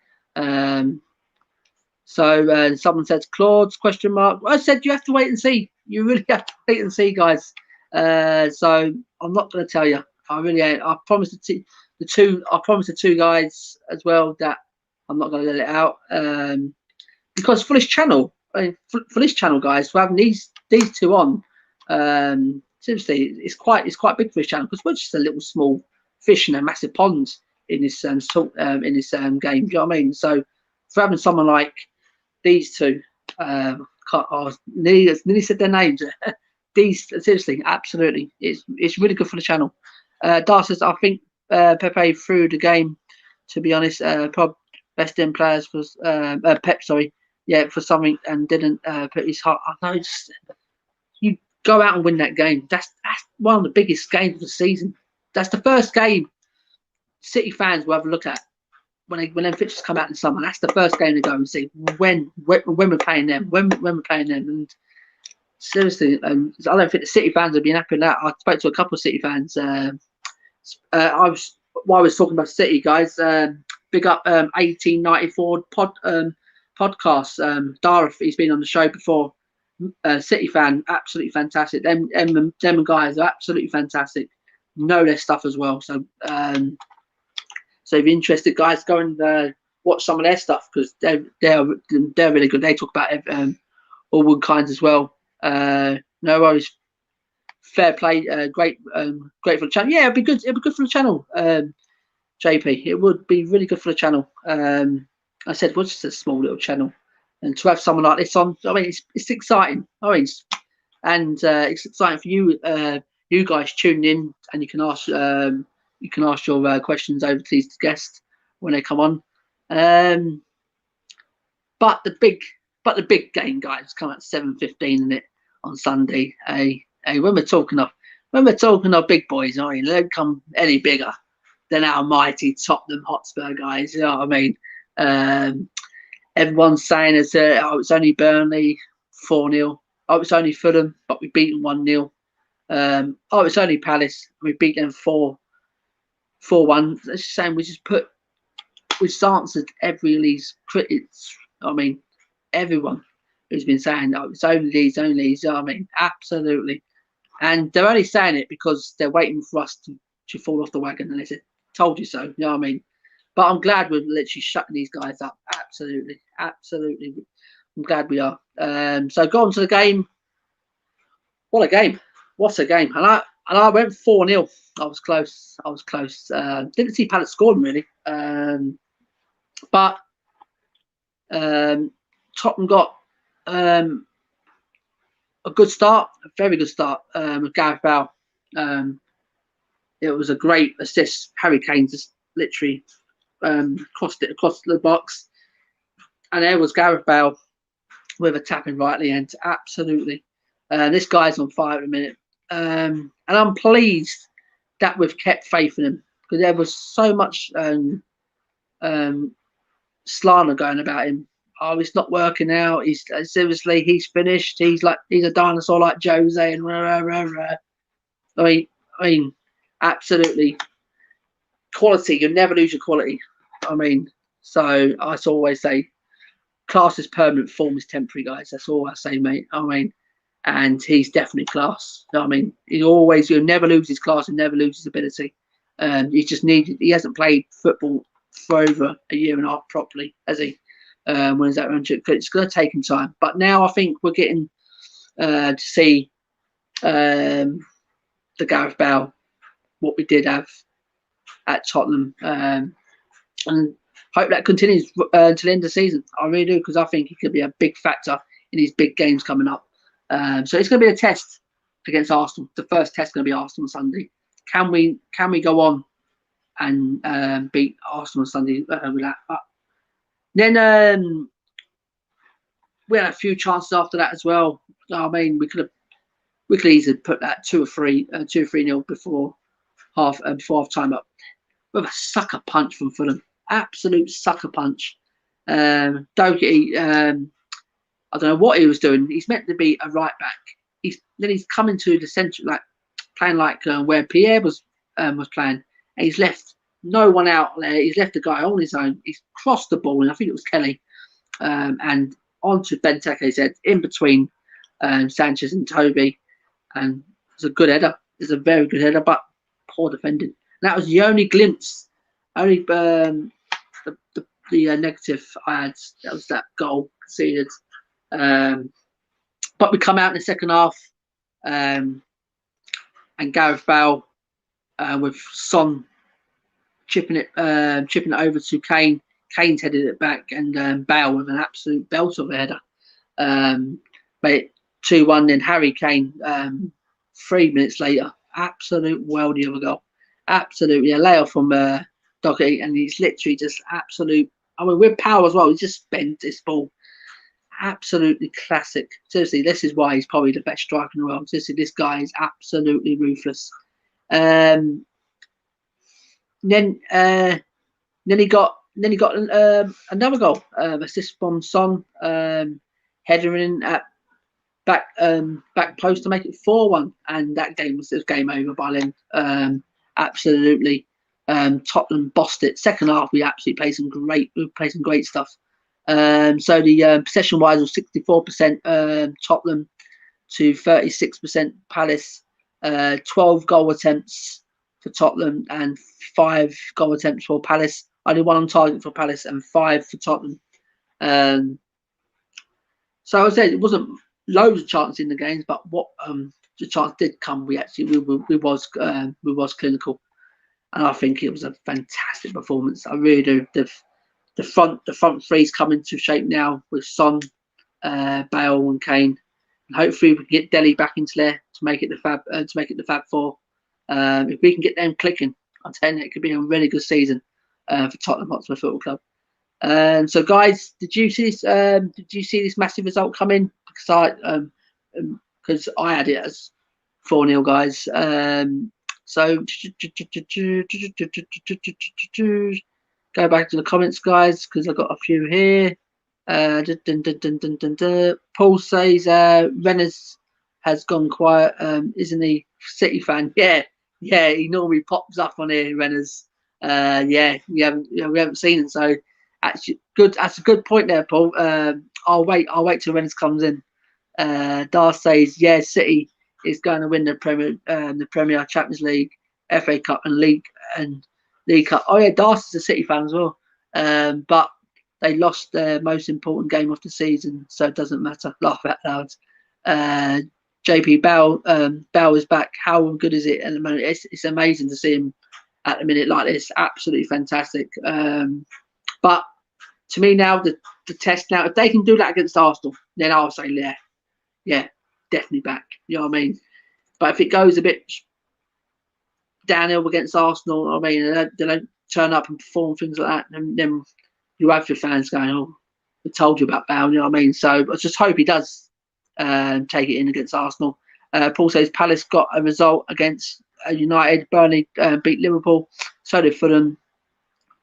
So someone says Claude's question mark. I said you have to wait and see. You really have to wait and see, guys. So I'm not going to tell you. I really ain't. I promised the two guys as well that I'm not going to let it out. Because for this channel, for this channel, guys, for having these two on, seriously, it's quite big for this channel, because we're just a little small fish in a massive pond in this game. Do you know what I mean? So for having someone like these two, I nearly said their names. These, seriously, absolutely, it's really good for the channel. Dar says, I think Pepe threw the game. To be honest, probably best in players was Pep. Sorry, yeah, for something, and didn't put his heart. I know, you go out and win that game. That's one of the biggest games of the season. That's the first game City fans will have a look at when them fixtures come out in summer. That's the first game to go and see when we're playing them. When we're playing them. And seriously, I don't think the City fans have been happy with that. I spoke to a couple of City fans. While I was talking about City, guys, big up 1894 podcast. Dareth, he's been on the show before. City fan, absolutely fantastic. Them guys are absolutely fantastic. Know their stuff as well. So so if you're interested, guys, go and watch some of their stuff, because they're really good. They talk about all kinds as well. No worries. Fair play. Great for the channel. Yeah, it'd be good. It'd be good for the channel. JP, it would be really good for the channel. I said, well, just a small little channel, and to have someone like this on, I mean, it's exciting. I mean, it's exciting for you, you guys tuning in, and you can ask your questions over to these guests when they come on. But the big game, guys, come at 7:15 in it on Sunday. Hey, when we're talking of big boys, I mean, they don't come any bigger than our mighty Tottenham Hotspur guys. You know what I mean? Everyone's saying it's only Burnley 4-0. Oh, it's only Fulham, but we beat them 1-0. It's only Palace. We beat them 4-1. It's the same. We answered every of these critics. I mean, everyone who's been saying, oh, it's only these. You know what I mean? Absolutely. And they're only saying it because they're waiting for us to fall off the wagon. And they said, told you so. You know what I mean? But I'm glad we're literally shutting these guys up. Absolutely. Absolutely. I'm glad we are. So go on to the game. What a game. What a game. And I went 4-0. I was close. Didn't see Palace scoring, really. But Tottenham got a good start, a very good start with Gareth Bale. It was a great assist. Harry Kane just literally crossed it across the box, and there was Gareth Bale with a tapping right at the end. Absolutely, this guy's on fire at the minute, and I'm pleased that we've kept faith in him, because there was so much slander going about him. Oh, it's not working out. He's seriously, he's finished. He's a dinosaur like Jose and rah, rah, rah. I mean, absolutely quality. You never lose your quality. I mean, so I always say, class is permanent, form is temporary, guys. That's all I say, mate. I mean, and he's definitely class. I mean, you'll never lose his class and never lose his ability. He hasn't played football for over a year and a half properly, has he? When is that around? It's going to take him time. But now I think we're getting to see the Gareth Bale, what we did have at Tottenham, and hope that continues until the end of the season. I really do, because I think he could be a big factor in these big games coming up. So it's going to be a test against Arsenal. The first test is going to be Arsenal on Sunday. Can we go on and beat Arsenal on Sunday with that? But then we had a few chances after that as well. I mean, we could easily put that 2-3-0 before half time up with a sucker punch from Fulham. Absolute sucker punch. Doherty, I don't know what he was doing. He's meant to be a right back. He's coming to the centre, like playing like where Pierre was playing, and he's left no one out there. He's left the guy on his own. He's crossed the ball, and I think it was Kelly, and onto Benteke's head, in between Sanchez and Toby, and it's a good header. It's a very good header, but poor defending. And that was the only glimpse, only the negative I had. That was that goal conceded. But we come out in the second half, and Gareth Bale with Son chipping it over to Kane. Kane's headed it back, and Bale with an absolute belt of a header. Made it 2-1. Then Harry Kane, 3 minutes later, absolute worldie of a goal. Absolutely a layoff from Doherty, and he's literally just absolute. I mean, with power as well. He just bent this ball. Absolutely classic. Seriously, this is why he's probably the best striker in the world. Seriously, this guy is absolutely ruthless. Then he got another goal, assist from Son, header in at back post to make it 4-1, and that game was game over by then. Absolutely, Tottenham bossed it. Second half, we absolutely played some great stuff. So the possession wise was 64% Tottenham to 36% Palace. 12 goal attempts for Tottenham and 5 goal attempts for Palace. Only 1 on target for Palace and 5 for Tottenham. So I said it wasn't loads of chances in the games, but what the chance did come, we was clinical, and I think it was a fantastic performance. I really do. The front three's coming to shape now with Son, Bale, and Kane, and hopefully we can get Delhi back into there to make it the Fab Four. If we can get them clicking, I'm telling you, it could be a really good season for Tottenham Hotspur Football Club. So, guys, did you see this? Did you see this massive result come in? Because I had it as 4-0, guys. So go back to the comments, guys, because I've got a few here. Paul says Rennes has gone quiet. Isn't he? City fan? Yeah. He normally pops up on here, Rennes. Yeah, we haven't seen him. So actually, good. That's a good point there, Paul. I'll wait till Rennes comes in. Dar says, yeah, City is going to win the Premier Champions League, FA Cup, and League Cup. Oh yeah, Darcy's a City fan as well. But they lost their most important game of the season, so it doesn't matter. Laugh out loud. JP Bale is back. How good is it at the moment? It's amazing to see him at the minute like this. Absolutely fantastic. But to me now, the test now, if they can do that against Arsenal, then I'll say yeah, definitely back. You know what I mean? But if it goes a bit downhill against Arsenal, I mean, they don't turn up and perform things like that, and then you have your fans going, "Oh, I told you about Bale." You know what I mean? So I just hope he does take it in against Arsenal. Paul says Palace got a result against United. Burnley beat Liverpool. So did Fulham.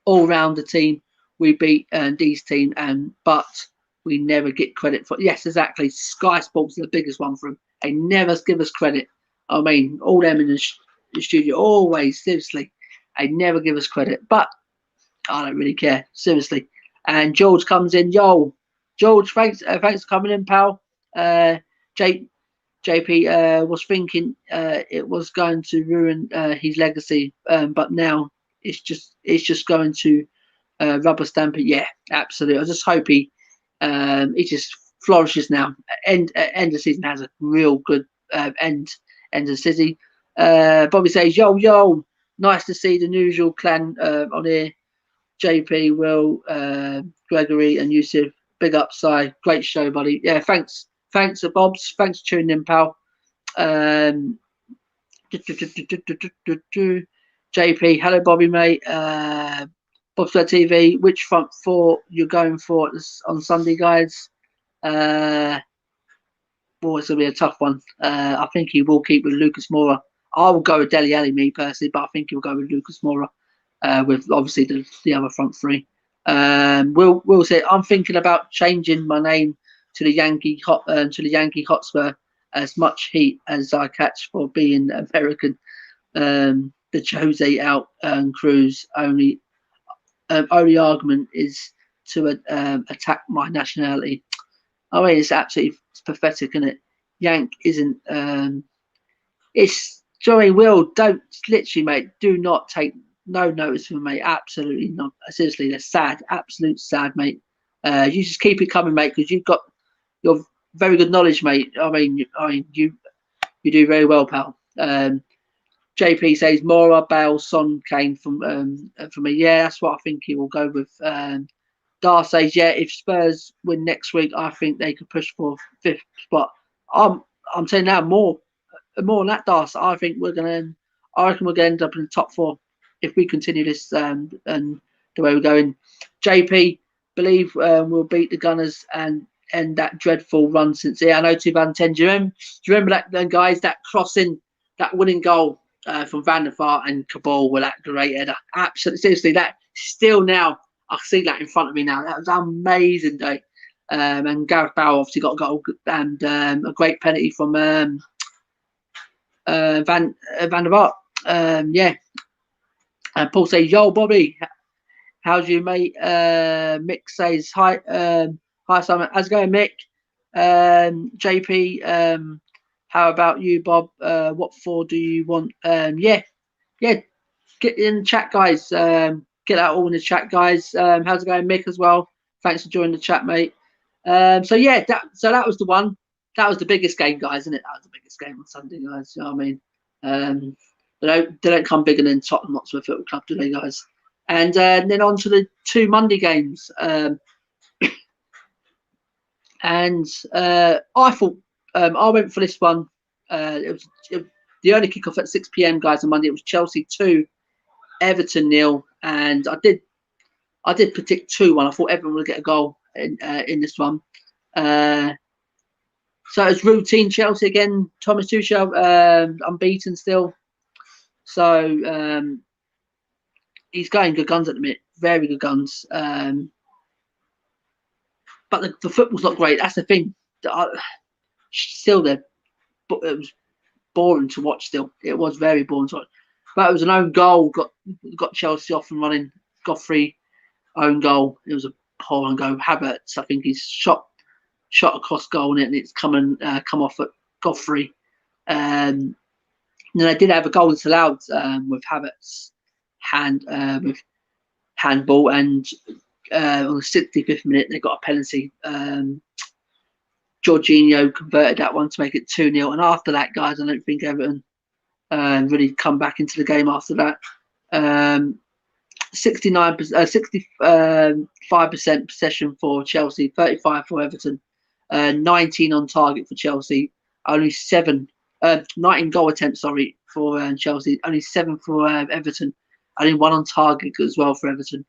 All round the team, we beat these team, but we never get credit for. Yes, exactly. Sky Sports is the biggest one for them. They never give us credit. I mean, all them in the studio always, seriously, they never give us credit. But I don't really care, seriously. And George comes in. Yo, George, thanks for coming in, pal. JP was thinking it was going to ruin his legacy, but now it's just going to rubber stamp it. Yeah, absolutely. I just hope he just flourishes now. End of the season has a real good end Ends of Sizzy. Bobby says, yo, yo, nice to see the usual clan on here. JP, Will, Gregory, and Yusuf. Big up, Si. Great show, buddy. Yeah, thanks, Bobs. Thanks for tuning in, pal. JP, hello, Bobby, mate. Bobswell TV, which front four you're going for on Sunday, guys? Well, it's going to be a tough one. I think he will keep with Lucas Moura. I will go with Dele Alli, me personally, but I think he'll go with Lucas Moura, with obviously the other front three. Will say, I'm thinking about changing my name to the Yankee Hotspur. As much heat as I catch for being American. The Jose out and Cruz only argument is to attack my nationality. I mean, it's absolutely pathetic, isn't it? Yank isn't. It's Joey. Will, don't literally, mate. Do not take no notice from me, mate. Absolutely not. Seriously, they're sad. Absolute sad, mate. You just keep it coming, mate, because you've got your very good knowledge, mate. I mean, you do very well, pal. JP says Mora, Bale, Son, Kane from me. Yeah, that's what I think he will go with. Dar says, yeah, if Spurs win next week, I think they could push for 5th spot. I'm saying now more than that, Dar. So I reckon we're gonna end up in the top 4 if we continue this and the way we're going. JP, believe we'll beat the Gunners and end that dreadful run since I know 2010. Do you remember that then, guys? That crossing, that winning goal from Van der Vaart and Cabal with that great header. Absolutely, seriously, that still now I see that in front of me now. That was an amazing day. And Gareth Bale obviously got a goal and a great penalty from Van der Vaart. Yeah. And Paul says, yo, Bobby, how's you, mate? Mick says, hi, Simon. How's it going, Mick? JP, how about you, Bob? What for do you want? Yeah, get in the chat, guys. Get that all in the chat, guys. How's it going, Mick, as well? Thanks for joining the chat, mate. So yeah, that was the one. That was the biggest game, guys, isn't it? That was the biggest game on Sunday, guys. You know what I mean? They don't come bigger than Tottenham Hotspur Football Club, do they, guys? And then on to the 2 Monday games. And I thought I went for this one. It was the early kickoff at 6 p.m, guys, on Monday. It was Chelsea 2, Everton 0, and I did predict 2-1. I thought everyone would get a goal in this one. So it's routine Chelsea again. Thomas Tuchel unbeaten still. So he's going good guns at the minute, very good guns. But the football's not great. That's the thing. Still there, but it was boring to watch. Still, it was very boring to watch. But it was an own goal. Got Chelsea off and running. Godfrey own goal. It was a poor own goal. Havertz, I think he's shot across goal in it, and it's come off at Godfrey. And then they did have a goal disallowed with Havertz with handball, and on the 65th minute they got a penalty. Jorginho converted that one to make it 2-0, and after that, guys, I don't think Everton really come back into the game after that. 65% possession for Chelsea, 35 for Everton, 19 on target for Chelsea, only 19 goal attempts, sorry, for Chelsea, only 7 for Everton, only 1 on target as well for Everton.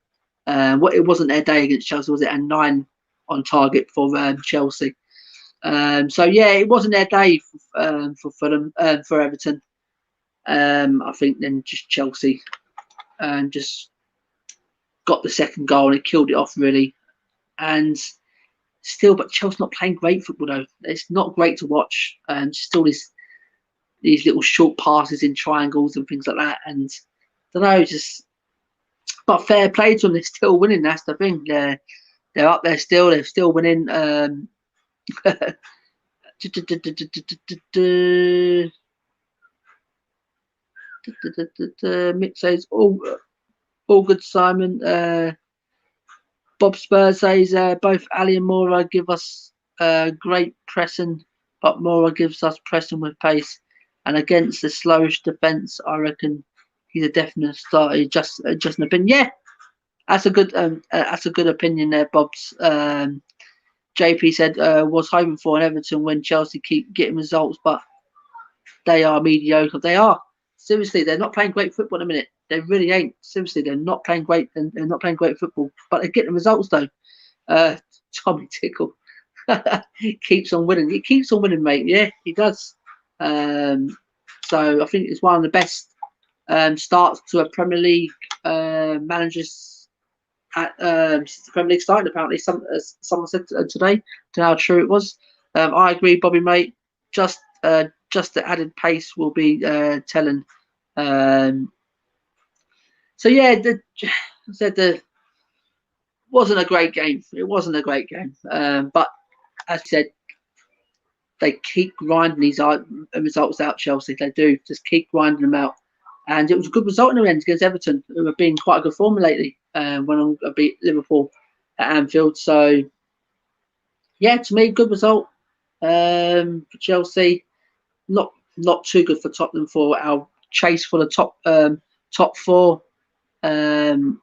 It wasn't their day against Chelsea, was it? And 9 on target for Chelsea. So yeah, it wasn't their day for Fulham, for Everton. I think then just Chelsea just got the second goal and it killed it off really. And still, but Chelsea not playing great football though. It's not great to watch. Still these little short passes in triangles and things like that. And I don't know, but fair play to them. They're still winning. That's the thing. They're up there still. They're still winning. Mick says all good, Simon. Bob Spurs says both Ali and Mora give us great pressing, but Mora gives us pressing with pace. And against the slowish defence, I reckon he's a definite start. Just an opinion. Yeah, that's a good opinion there, Bob's. JP said was hoping for an Everton when Chelsea keep getting results, but they are mediocre. They are. Seriously, they're not playing great football in a minute. They really ain't. Seriously, they're not playing great, and they're not playing great football. But they're getting results though. Tommy Tickle keeps on winning. He keeps on winning, mate. Yeah, he does. So I think it's one of the best starts to a Premier League managers at the Premier League started. Apparently, someone said today. Don't know how true it was. I agree, Bobby, mate. Just the added pace will be telling. So yeah, wasn't a great game. It wasn't a great game. But as I said, they keep grinding these results out. Chelsea, they do just keep grinding them out, and it was a good result in the end against Everton, who have been quite a good form lately. When I beat Liverpool at Anfield, so yeah, to me, good result for Chelsea. Not too good for Tottenham for our chase for the top four. And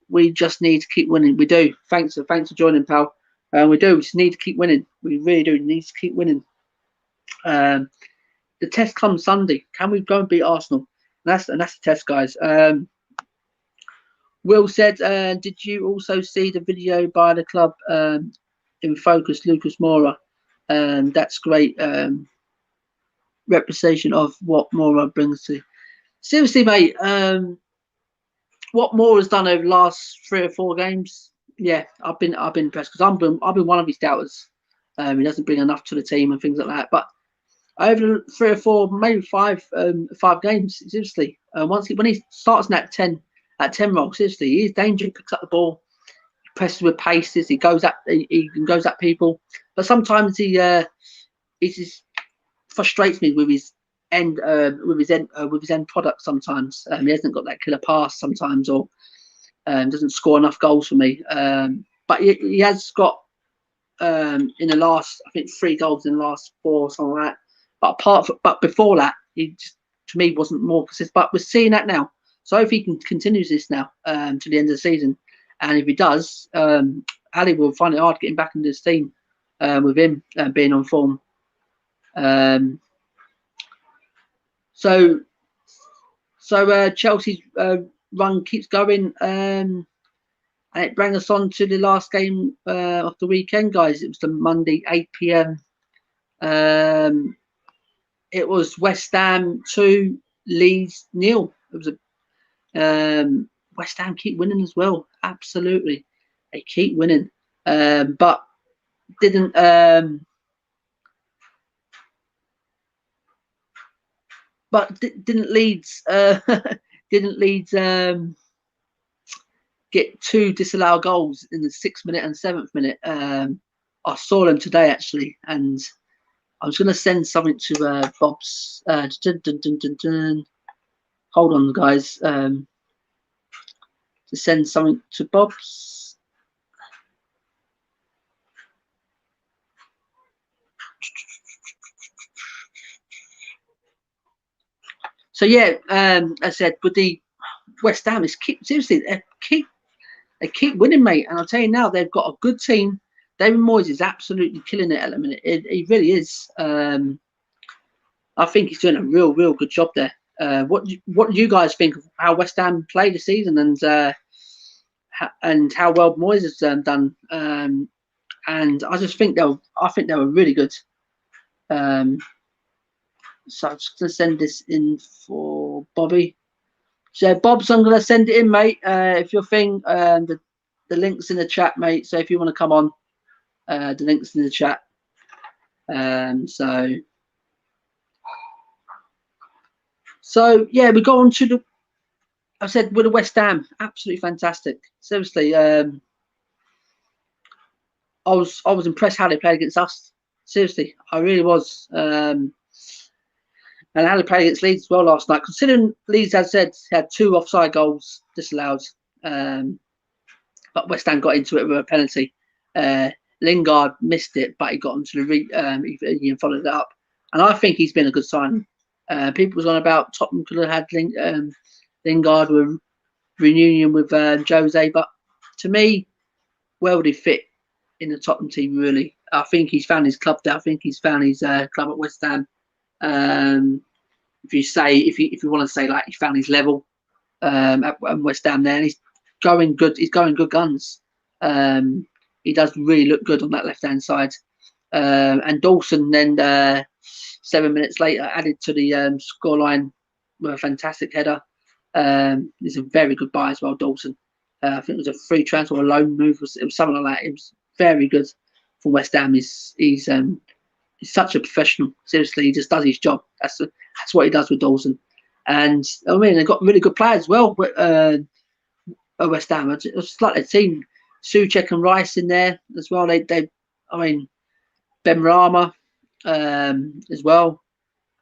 we just need to keep winning. We do. Thanks for joining, pal. We do. We just need to keep winning. We really do need to keep winning. The test comes Sunday. Can we go and beat Arsenal? That's the test, guys. Will said, did you also see the video by the club in focus, Lucas Moura? That's great representation of what Moura brings to. Seriously, mate. What Moura's done over the last 3 or 4 games, yeah, I've been impressed because I've been one of his doubters. He doesn't bring enough to the team and things like that. But over 3 or 4, maybe 5 games, seriously, when he starts in that 10 role, seriously, he's dangerous. He picks up the ball, he presses with paces, he goes at people. But sometimes he just frustrates me with his end product. Sometimes he hasn't got that killer pass sometimes, or doesn't score enough goals for me. But he has got in the last, I think, 3 goals in the last 4 or something like that. But before that, he just, to me, wasn't more consistent. But we're seeing that now. So if he can continue this now to the end of the season, and if he does, Ali will find it hard getting back into this team with him being on form. So Chelsea's run keeps going, and it brings us on to the last game of the weekend, guys. It was the Monday 8 p.m. It was West Ham 2, Leeds 0. It was West Ham keep winning as well. Absolutely, they keep winning, but didn't. But didn't Leeds get 2 disallowed goals in the 6th minute and 7th minute? I saw them today actually, and I was going to send something to Bob's. Hold on, guys. To send something to Bob's. So yeah, I said, with the West Ham, is seriously they keep winning, mate. And I'll tell you now, they've got a good team. David Moyes is absolutely killing it at the minute. He really is. I think he's doing a real good job there. What do you guys think of how West Ham played this season and how well Moyes has done? And I just think they were really good. So I'm just going to send this in for Bobby. So Bob's, I'm going to send it in, mate. If your thing, the link's in the chat, mate. So if you want to come on, the link's in the chat. So yeah, we go on to the. I said with the West Ham, absolutely fantastic. Seriously, I was impressed how they played against us. Seriously, I really was. And how they played against Leeds as well last night. Considering Leeds, as I said, had 2 offside goals disallowed, but West Ham got into it with a penalty. Lingard missed it, but he got onto the he followed it up, and I think he's been a good signing. People was on about Tottenham could have had Lingard with reunion with Jose, but to me, where would he fit in the Tottenham team? Really, I think he's found his club there. I think he's found his club at West Ham. If you want to say like he found his level at West Ham there, and he's going good. He's going good guns. He does really look good on that left hand side. And Dawson then 7 minutes later added to the scoreline with a fantastic header. He's a very good buy as well, Dawson. I think it was a free transfer or a loan move. It was something like that. It was very good from West Ham. He's such a professional. Seriously, he just does his job. That's what he does with Dawson. And I mean, they've got really good players as well at West Ham. It's like a team. Soucek and Rice in there as well. I mean, Benrahma as well,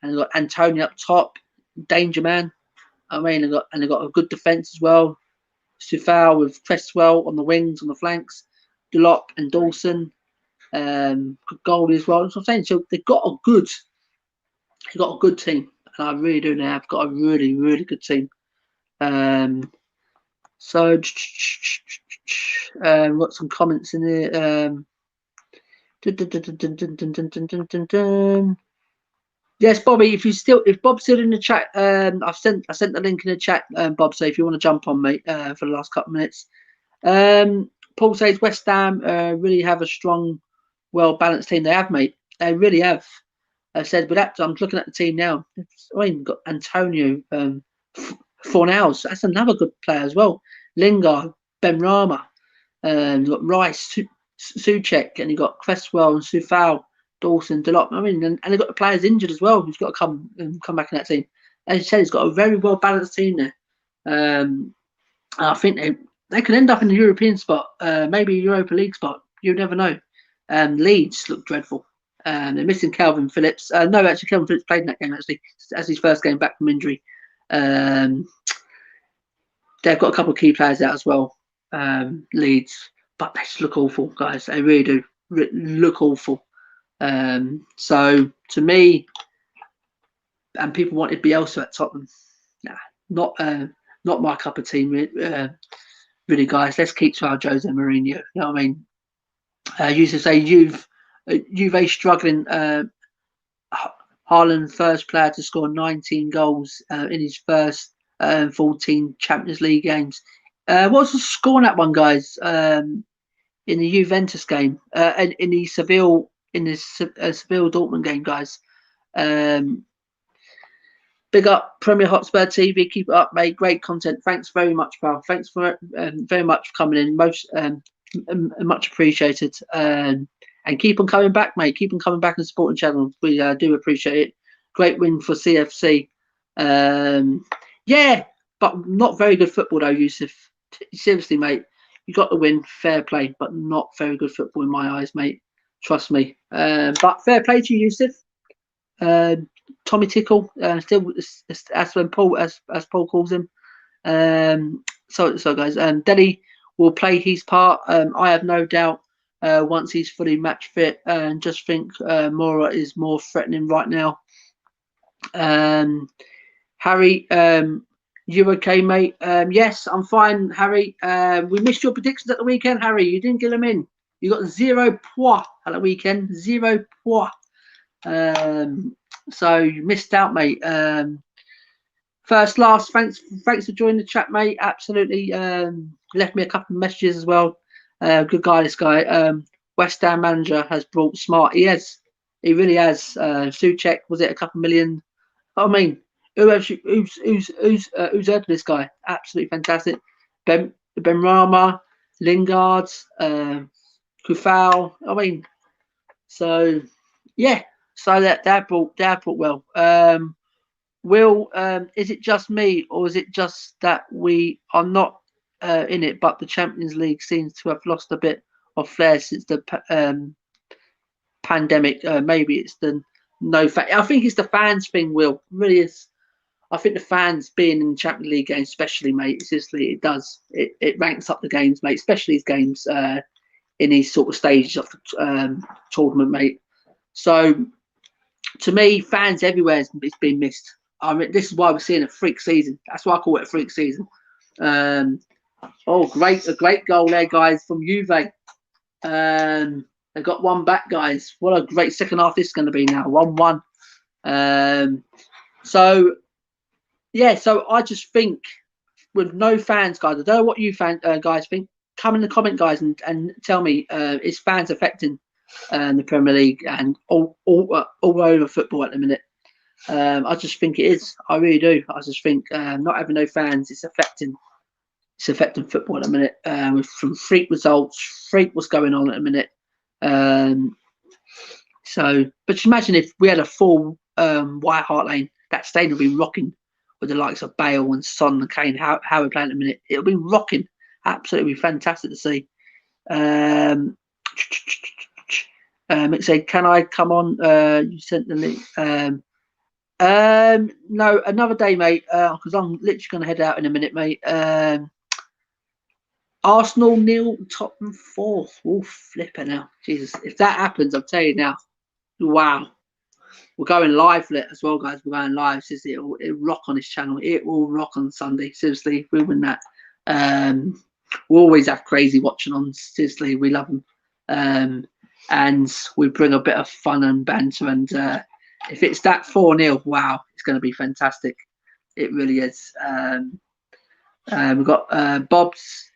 and they've got Antonio up top, danger man. I mean, they've got a good defence as well. Southampton with Cresswell on the wings, on the flanks, Delop and Dawson, good goalie as well. That's what I'm saying. So they've got a good team, and I really do. They have got a really, really good team. So got some comments in there. Yes, Bobby. If Bob's still in the chat, I sent the link in the chat, Bob. So if you want to jump on, mate, for the last couple of minutes. Paul says West Ham really have a strong, well balanced team. They have, mate. They really have. I said, but I'm looking at the team now. I mean, we've got Antonio Fornals. That's another good player as well. Lingard, Benrahma, you've got Rice, Soucek, and you've got Cresswell and Southampton, Dawson, Delop. I mean, and they've got the players injured as well who's got to come back in that team. As you said, it's got a very well balanced team there. I think they can end up in the European spot, maybe a Europa League spot. You never know. Leeds look dreadful. They're missing Calvin Phillips. No, actually, Calvin Phillips played in that game actually as his first game back from injury. They've got a couple of key players out as well, Leeds, but they just look awful, guys. They really do look awful. So to me, and people wanted Bielsa at Tottenham. Nah, not my cup of tea, really, guys. Let's keep to our Jose Mourinho. You know what I mean? Used to say Juve struggling. Haaland, first player to score 19 goals in his first 14 Champions League games. What was the score on that one, guys? In the Juventus game, and in the Seville Dortmund game, guys. Big up Premier Hotspur TV. Keep it up, mate. Great content. Thanks very much, pal. Thanks for very much for coming in. Much appreciated. And keep on coming back, mate. Keep on coming back and supporting the channel. We do appreciate it. Great win for CFC. Yeah, but not very good football though, Yusuf. Seriously, mate. You got the win. Fair play, but not very good football in my eyes, mate. Trust me. But fair play to you, Yusuf. Tommy Tickle, still as Paul calls him. So guys, Delhi will play his part. I have no doubt. Once he's fully match fit, and just think Mora is more threatening right now. Harry, you okay, mate? Yes, I'm fine, Harry. We missed your predictions at the weekend, Harry. You didn't get them in. You got 0 points at the weekend. 0 points. So you missed out, mate. First, last, thanks for joining the chat, mate. Absolutely. Left me a couple of messages as well. Good guy, this guy. West Ham manager has brought smart. He really has. Soucek, was it a couple million? I mean, who's heard of this guy? Absolutely fantastic. Benrahma, Lingard, Kufal. I mean, so yeah. So that brought well. Will, is it just me, or is it just that we are not in it, but the Champions League seems to have lost a bit of flair since the pandemic? Maybe it's the I think it's the fans thing, Will. It really is. I think the fans being in the Champions League games, especially, mate, seriously, it does. It ranks up the games, mate, especially these games. in these sort of stages of the tournament, mate. So, to me, fans everywhere is being missed. I mean, this is why we're seeing a freak season. That's why I call it a freak season. A great goal there, guys, from Juve. They got one back, guys. What a great second half this is going to be now. 1-1. So I just think with no fans, guys, I don't know what you guys think. Come in the comment, guys, and tell me, is fans affecting the Premier League and all over football at the minute? I just think it is. I really do. I just think not having no fans, it's affecting football at the minute. From freak results, freak what's going on at the minute. But just imagine if we had a full White Hart Lane, that stadium would be rocking with the likes of Bale and Son and Kane. How we're playing at the minute, it'll be rocking. Absolutely fantastic to see. It said, "Can I come on?" You sent the link. No, another day, mate. Because I'm literally going to head out in a minute, mate. Arsenal 0, Tottenham 4. Oh, flipper now, Jesus! If that happens, I'll tell you now. Wow, we're going live for it as well, guys. We're going live. It'll rock on this channel. It will rock on Sunday. Seriously, we'll win that. We always have crazy watching on. Seriously, we love them. And we bring a bit of fun and banter. And if it's that 4-0, wow, it's going to be fantastic. It really is. We've got Bob's.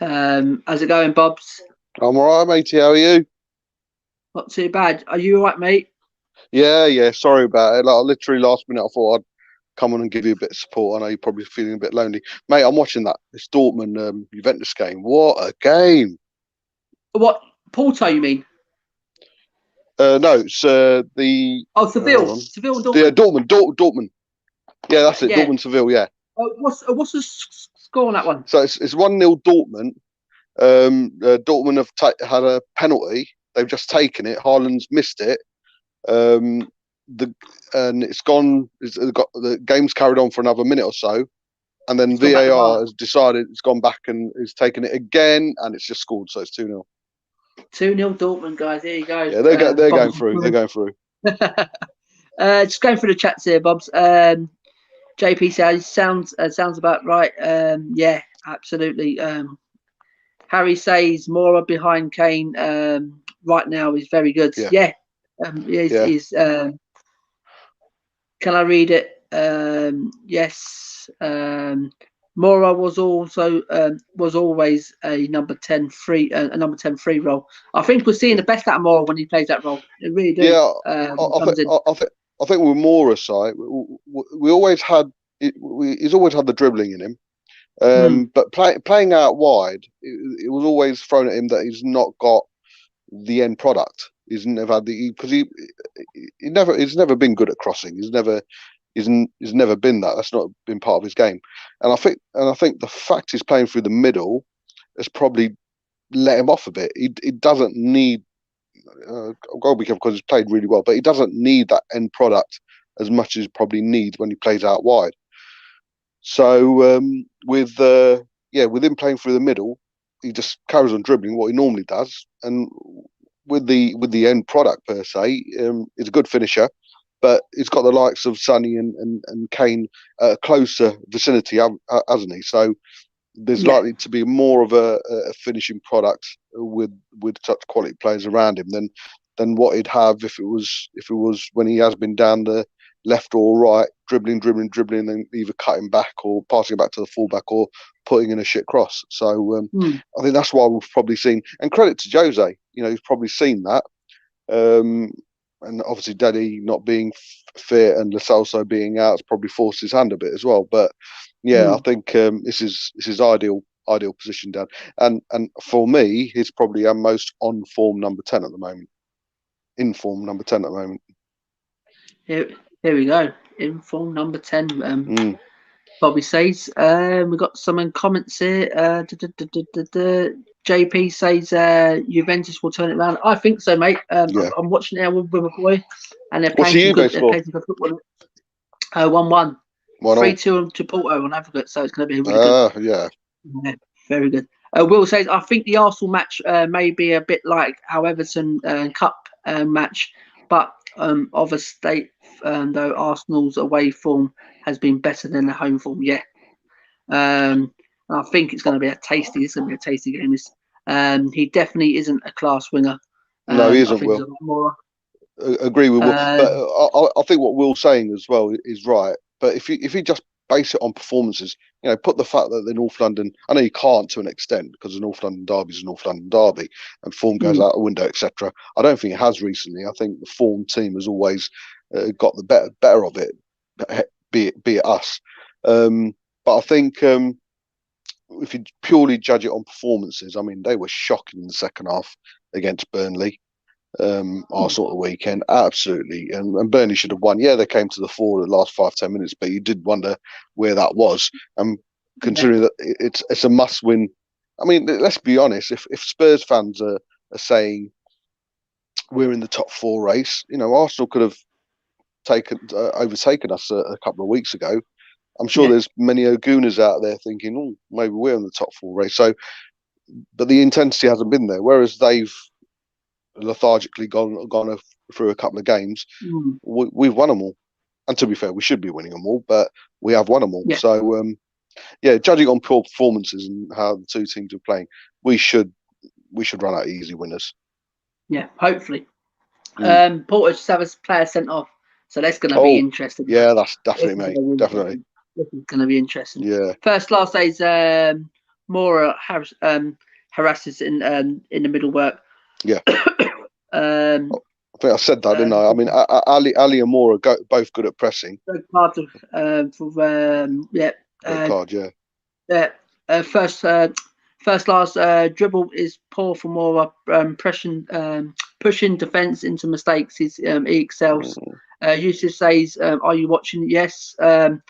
How's it going, Bob's? I'm all right, matey. How are you? Not too bad. Are you all right, mate? Yeah. Sorry about it. Like, literally last minute, I thought I'd come on and give you a bit of support. I know you're probably feeling a bit lonely, mate. I'm watching this Dortmund Juventus game. What a game! What, Porto? You mean? No, it's the. Oh, Seville. Seville and Dortmund. Yeah, Dortmund. Yeah, that's it. Yeah. Dortmund, Seville. Yeah. What's the score on that one? So it's 1-0 Dortmund. Dortmund have had a penalty. They've just taken it. Haaland's missed it. And it's gone. The game's carried on for another minute or so, and then VAR has decided it's gone back and is taking it again, and it's just scored. So it's 2-0. 2-0 Dortmund, guys. There you go. Yeah, they're going through. They're going through. Just going through the chats here, Bobs. JP says sounds about right. Yeah, absolutely. Harry says Mora behind Kane right now is very good. Yeah. He's can I read it? Yes. Mora was always a number 10 free role. I think we're seeing the best out of Mora when he plays that role. It really do. Yeah, I think with Mora's side, we always had he's always had the dribbling in him. But playing out wide, it was always thrown at him that he's not got the end product. He's never had he's never been good at crossing. He's never been that. That's not been part of his game. And I think the fact he's playing through the middle has probably let him off a bit. He doesn't need. I've got to be careful because he's played really well, but he doesn't need that end product as much as he probably needs when he plays out wide. So with him playing through the middle, he just carries on dribbling what he normally does, and with the end product per se, he's a good finisher, but he's got the likes of Sonny and Kane at a closer vicinity, hasn't he? So there's likely to be more of a finishing product with such quality players around him than what he'd have if it was when he has been down the left or right, dribbling, then either cutting back or passing it back to the fullback or putting in a shit cross. So I think that's why we've probably seen, and credit to Jose, he's probably seen that. And obviously Daddy not being fit and Lo Celso being out has probably forced his hand a bit as well. But I think this is ideal position down. And for me, he's probably our most on form number 10 at the moment. In form number 10 at the moment. Here we go. In form number 10. Bobby says. We've got some comments here. JP says Juventus will turn it around. I think so, mate. I'm watching it now with a boy, and they're playing some good football. 1-1. 3-2 to Porto on Advocate, so it's going to be really good. Yeah, very good. Will says, I think the Arsenal match may be a bit like our Everton Cup match, but of a state, though Arsenal's away form has been better than the home form. Yeah. I think it's going to be a tasty. It's going to be a tasty game. He definitely isn't a class winger. No, he isn't. I think Will agree with Will, but I think what Will's saying as well is right. But if you just base it on performances, put the fact that the North London, I know you can't to an extent because the North London derby is a North London derby and form goes out the window, etc. I don't think it has recently. I think the form team has always got the better of it, be it us. But I think if you purely judge it on performances, I mean, they were shocking in the second half against Burnley. Our sort of weekend, absolutely, and Burnley should have won. Yeah, they came to the fore the last 5-10 minutes, but you did wonder where that was. And considering that it's a must-win. I mean, let's be honest. If Spurs fans are saying we're in the top 4 race, Arsenal could have overtaken us a couple of weeks ago. I'm sure there's many Ogunas out there thinking, oh, maybe we're in the top 4 race. So, but the intensity hasn't been there. Whereas they've lethargically gone through a couple of games. We've won them all, and to be fair, we should be winning them all, but we have won them all. So judging on pure performances and how the two teams are playing, we should run out easy winners. Hopefully. Porter just have a player sent off, so that's going to be interesting. Yeah, that's definitely, mate. Definitely, this is going to be interesting. Yeah. Last day's Mora harasses in the middle work. Yeah. I think I said that, didn't I? I mean, Ali and Moore are both good at pressing. Red card first last dribble is poor for Moore. Pushing defence into mistakes. He excels. Yusuf says, "Are you watching?" Yes. I'm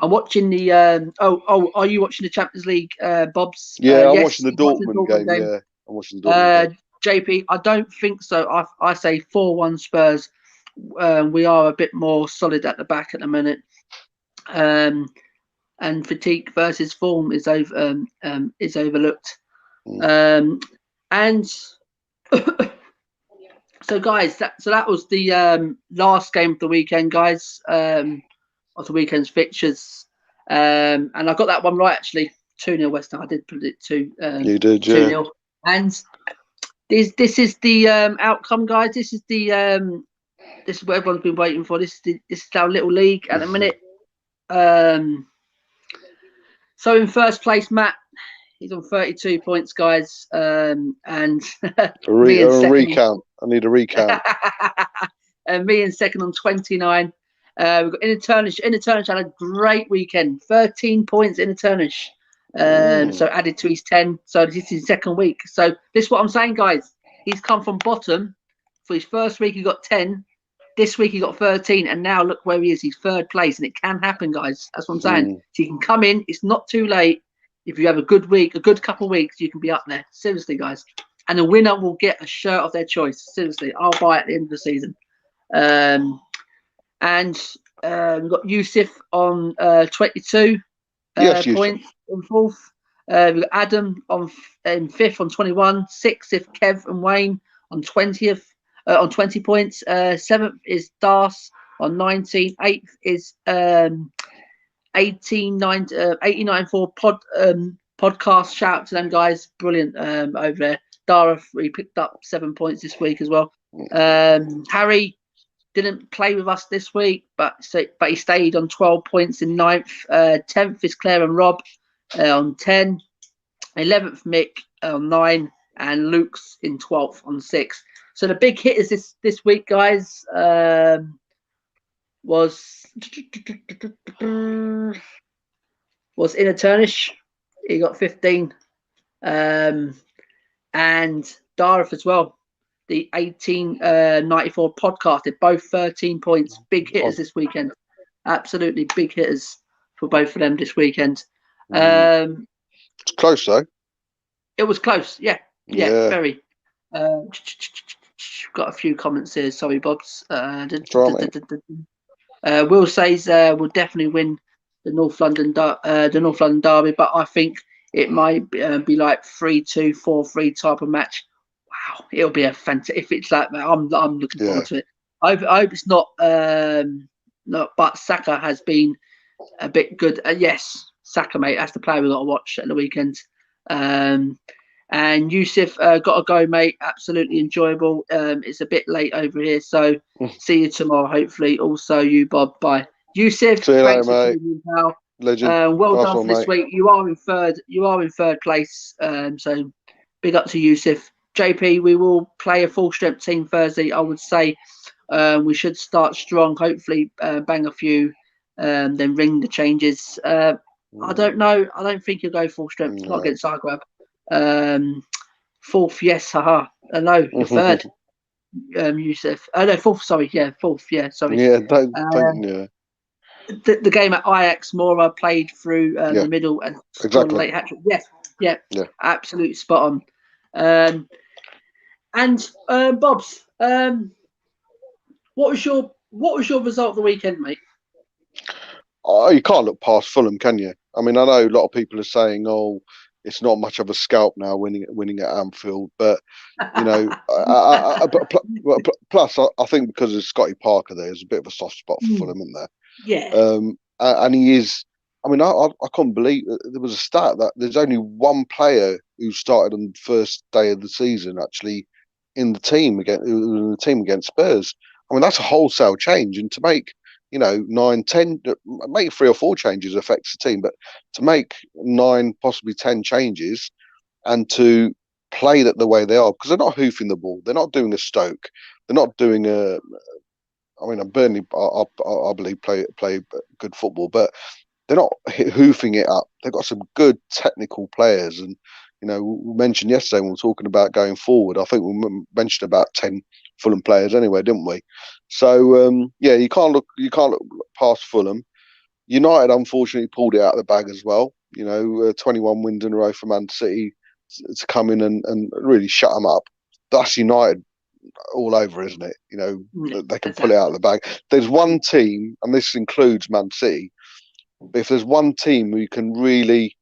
watching the. Are you watching the Champions League, Bob's? Yeah, I'm watching the Dortmund game. Yeah, I'm watching the Dortmund game. JP, I don't think so. I say 4-1 Spurs. We are a bit more solid at the back at the minute. And fatigue versus form is overlooked. And so guys, that was the last game of the weekend, guys. Of the weekend's fixtures. And I got that one right actually. 2-0 West Ham. I did put it 2. You did, 2-0. And this is the outcome, guys. This is what everyone's been waiting for. This is our little league at the minute. So in first place, Matt, he's on 32 points, guys. And a recount. I need a recount. And me in second on 29. We've got Interturnish had a great weekend. 13 points Interturnish. So added to his 10. So this is his second week. So this is what I'm saying, guys. He's come from bottom. For his first week, he got 10. This week, he got 13. And now look where he is. He's third place. And it can happen, guys. That's what I'm saying. So you can come in. It's not too late. If you have a good week, a good couple of weeks, you can be up there. Seriously, guys. And the winner will get a shirt of their choice. Seriously. I'll buy it at the end of the season. And we've got Yusuf on 22 points in fourth. We've got Adam in fifth on 21. Sixth is Kev and Wayne on 20th on 20 points. Seventh is Das on 19. Eighth is 89.4 podcast. Shout out to them guys, brilliant over there. Dara, he picked up 7 points this week as well. Harry didn't play with us this week, but he stayed on 12 points in 9th. 10th is Claire and Rob on 10. 11th Mick on 9, and Luke's in 12th on 6. So the big hitters this week, guys, was Interturnish. He got 15, and Dareth as well. The 1894 podcast. They're both 13 points. Big hitters this weekend. Absolutely big hitters for both of them this weekend. It's close though. It was close. Yeah. Very. Got a few comments here. Sorry, Bobs. Will says we'll definitely win the North London derby, but I think it might be like 3-2, 4-3 type of match. Wow, it'll be a fantastic. If it's like that, I'm looking forward to it. I hope it's not. But Saka has been a bit good. Yes, Saka, mate, that's the player we got to watch at the weekend. And Yusuf, got to go, mate. Absolutely enjoyable. It's a bit late over here, so see you tomorrow, hopefully. Also, you, Bob. Bye. Yusuf, see you thanks later, for mate. tuning in, pal. Legend. Well nice done one, for this mate. week. You are in third. You are in third place. So big up to Yusuf. JP, we will play a full strength team Thursday. I would say we should start strong. Hopefully, bang a few, then ring the changes. I don't know. I don't think you'll go full strength. Not against Zagreb. Fourth, yes, haha. No, you're third. Yusuf. No, fourth. Sorry, yeah, fourth. Yeah, sorry. Yeah, don't yeah. The game at Ajax, Mora played through the middle and scored a late hat trick. Yes, yeah, absolute spot on. And Bob's, what was your result of the weekend, mate? Oh, you can't look past Fulham, can you? I mean, I know a lot of people are saying, "Oh, it's not much of a scalp now winning at Anfield," but you know, plus I think because of Scotty Parker, there's a bit of a soft spot for Fulham, isn't there? Yeah. And he is. I mean, I can't believe there was a stat that there's only one player who started on the first day of the season actually in the team against Spurs. I mean, that's a wholesale change, and to make 9, 10, make 3 or 4 changes affects the team, but to make 9, possibly 10 changes and to play that the way they are, because they're not hoofing the ball, they're not doing a Stoke, they're not doing a. I mean, Burnley, I believe play good football, but they're not hoofing it up. They've got some good technical players, and we mentioned yesterday when we were talking about going forward. I think we mentioned about 10 Fulham players anyway, didn't we? So you can't look past Fulham. United unfortunately pulled it out of the bag as well. 21 wins in a row for Man City to come in and really shut them up. That's United all over, isn't it? They can pull it out of the bag. There's one team, and this includes Man City, but if there's one team who you can really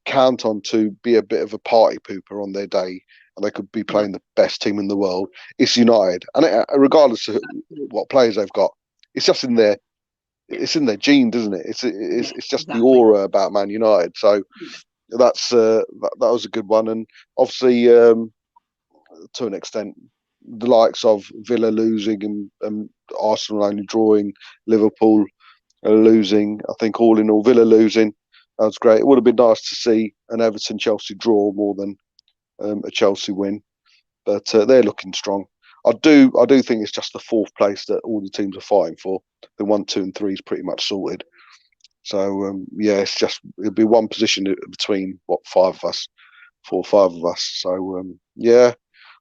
count on to be a bit of a party pooper on their day, and they could be playing the best team in the world, it's United. And regardless of what players they've got, it's just in their genes, isn't it? It's just the aura about Man United. So that's that was a good one, and obviously to an extent, the likes of Villa losing and Arsenal only drawing, Liverpool losing. I think all in all, Villa losing, that was great. It would have been nice to see an Everton-Chelsea draw more than a Chelsea win, but they're looking strong. I do think it's just the 4th place that all the teams are fighting for. The 1, 2, and 3 is pretty much sorted. So it's just it'll be one position between 5 of us, 4 or 5 of us. So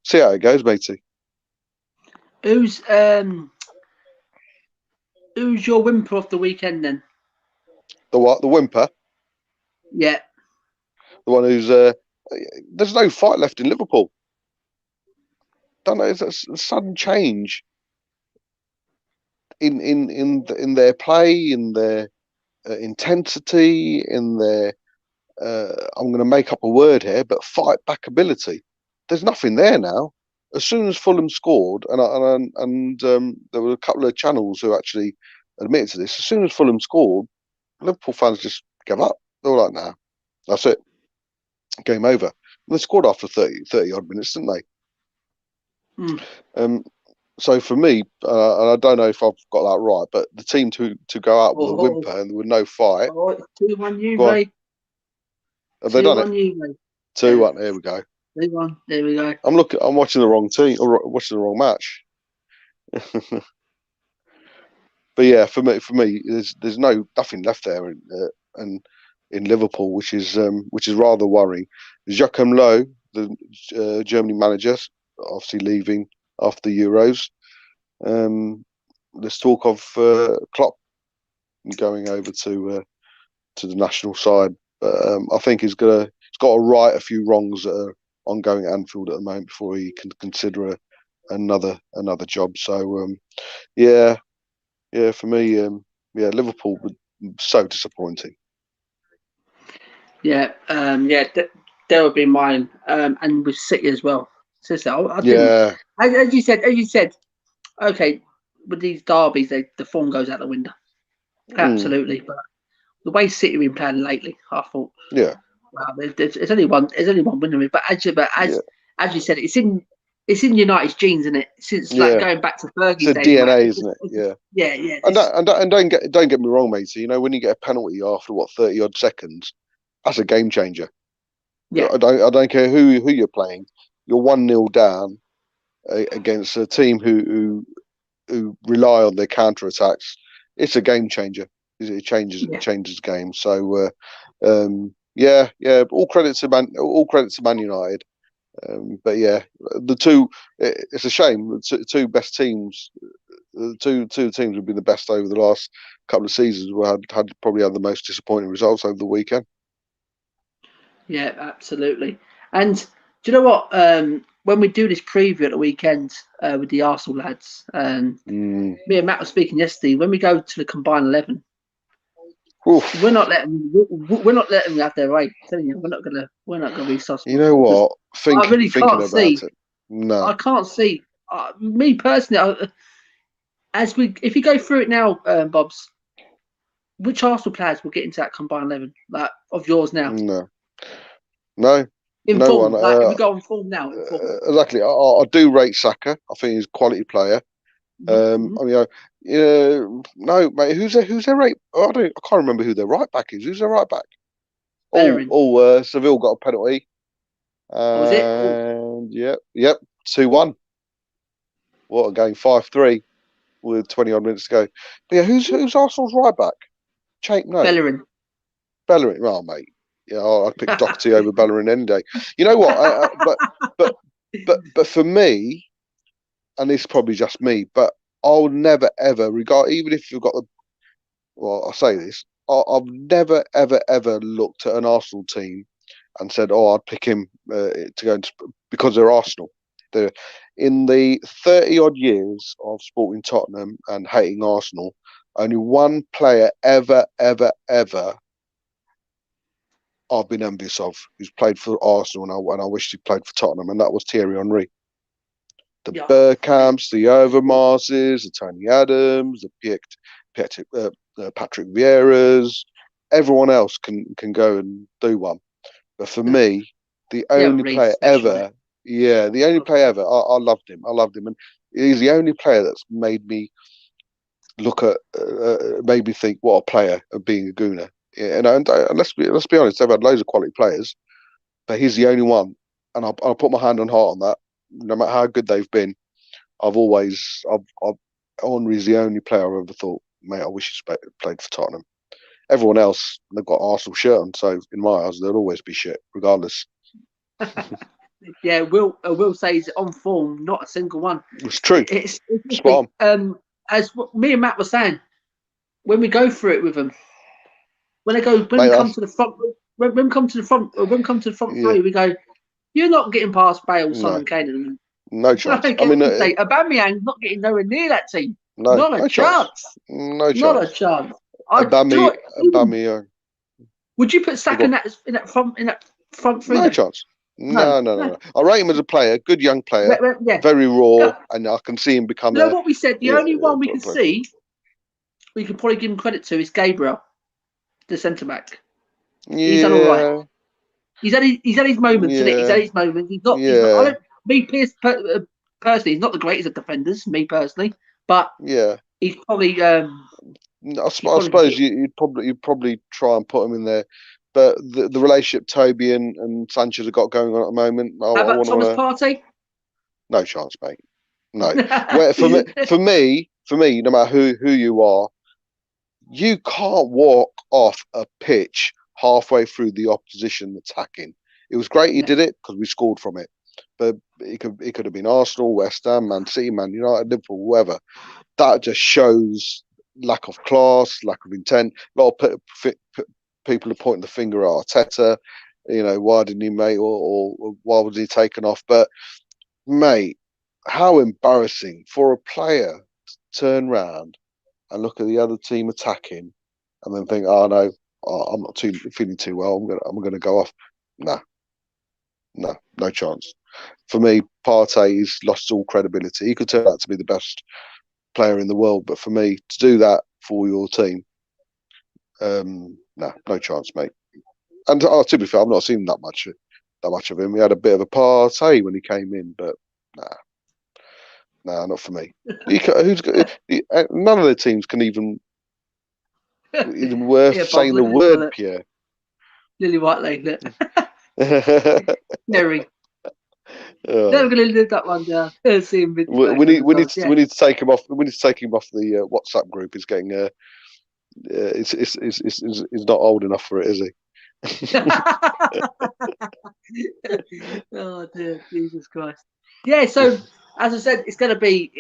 see how it goes, matey. Who's your whimper of the weekend then? The what? The whimper? Yeah. The one who's there's no fight left in Liverpool. Don't know. It's a sudden change in their play, in their intensity, in their I'm going to make up a word here, but fight back ability. There's nothing there now. As soon as Fulham scored, and there were a couple of channels who actually admitted to this. As soon as Fulham scored, Liverpool fans just gave up. They were like, "Nah, that's it, game over." And they scored after 30 odd minutes, didn't they? So for me, and I don't know if I've got that right, but the team to go out with a whimper and with no fight. 2-1 you, mate. Have they done it? 2-1 you, mate. 2-1. Here we go. 2-1. There we go. I'm watching the wrong team, or watching the wrong match. But yeah, for me, there's nothing left there, and in Liverpool, which is rather worrying. Joachim Low, the Germany manager, obviously leaving after the Euros. There's talk of Klopp going over to the national side, but I think he's got to right a few wrongs that are ongoing at Anfield at the moment before he can consider another job. So for me, Liverpool were so disappointing. Yeah, that would be mine, and with City as well. So I think, Yeah. as you said, okay, with these derbies, the form goes out the window. Absolutely, but the way City have been playing lately, I thought, Yeah. wow, there's only one winner. But Yeah. as you said, it's in United's genes, isn't it? Since like Yeah. going back to It's Fergie's a days, and that. DNA, isn't it? Yeah. Yeah. And don't get me wrong, mate. So, when you get a penalty after 30 odd seconds, that's a game changer. Yeah. I don't care who you're playing. You're 1-0 down against a team who rely on their counter attacks. It's a game changer. It changes the game. So yeah. All credit to Man United. But yeah, it's a shame. The two best teams, the two teams would be the best over the last couple of seasons. We had probably had the most disappointing results over the weekend. Yeah, absolutely. And do you know what? When we do this preview at the weekend with the Arsenal lads, me and Matt were speaking yesterday. When we go to the combined 11, we're not letting them have their way. I'm telling you, we're not gonna be sus. You know what? I really Thinking can't see. about it. No. I can't see. Me personally, if you go through it now, Bobs, which Arsenal players will get into that combined 11 like of yours now? No. In No form, one. like if we go on form now, in form. Exactly. I do rate Saka. I think he's a quality player. I mean, no, mate. Who's their right? I can't remember who their right back is. Who's their right back? Bellerin. Seville got a penalty. Was it? And yep, 2-1. What a game, 5-3 with 20 odd minutes to go. But yeah, who's Arsenal's right back? Bellerin. Bellerin. Oh, mate. Yeah, I'd pick Doherty over Bellerin any day. You know what? But for me, and this is probably just me, but I'll never ever regard, even if you've got the. Well, I'll say this: I've never ever looked at an Arsenal team and said, "Oh, I'd pick him to go because they're Arsenal." In the 30 odd years of supporting Tottenham and hating Arsenal, only one player ever I've been envious of who's played for Arsenal, and I wish he played for Tottenham, and that was Thierry Henry. The Bergkamps, the Overmarses, the Tony Adams, the Patrick Vieiras, everyone else can go and do one. But for me, the only player ever, I loved him. And he's the only player that's made me made me think, what a player of being a Gooner. Yeah, and let's be honest, they've had loads of quality players, but he's the only one, and I'll put my hand on heart on that. No matter how good they've been, Henry's the only player I've ever thought, mate, I wish he played for Tottenham. Everyone else, they've got Arsenal shirt on, so in my eyes, they'll always be shit, regardless. Yeah, Will says on form, not a single one. It's true. It's spot on. As me and Matt were saying, when we go through it with them, when we come to the front three, we go, you're not getting past Bale, Son, and Kane. No chance. I mean, Aubameyang's not getting nowhere near that team. No, not a chance. No chance. Not a chance. Aubameyang. Would you put Saka in that front three? No chance. No. I rate him as a player, good young player, very raw, and I can see him become. You know what we said? The only one we can see, we could probably give him credit to, is Gabriel, the centre back. Yeah. He's done all right. He's had his moments, isn't it? He's had his moments. He's not. Personally, he's not the greatest of defenders. Me personally, but he's probably. I suppose you'd probably try and put him in there, but the relationship Toby and Sanchez have got going on at the moment. How about Thomas Partey? No chance, mate. No. for me, no matter who you are, you can't walk off a pitch halfway through the opposition attacking. It was great he did it because we scored from it, but it could have been Arsenal, West Ham, Man City, Man United, Liverpool, whoever. That just shows lack of class, lack of intent. A lot of people are pointing the finger at Arteta. Why didn't he make or why was he taken off? But mate, how embarrassing for a player to turn round and look at the other team attacking and then think, oh no, I'm not feeling too well. I'm gonna go off. No chance. For me, Partey's lost all credibility. He could turn out to be the best player in the world, but for me to do that for your team, no chance, mate. And to be fair, I've not seen that much of him. He had a bit of a Partey when he came in, but not for me. None of the teams can even worth saying the word, Pierre. Lily Whiteley. Jerry. Never going to live that one down. We need to take him off. We need to take him off the WhatsApp group. He's getting he's not old enough for it, is he? Oh dear, Jesus Christ! Yeah. So as I said, it's going to be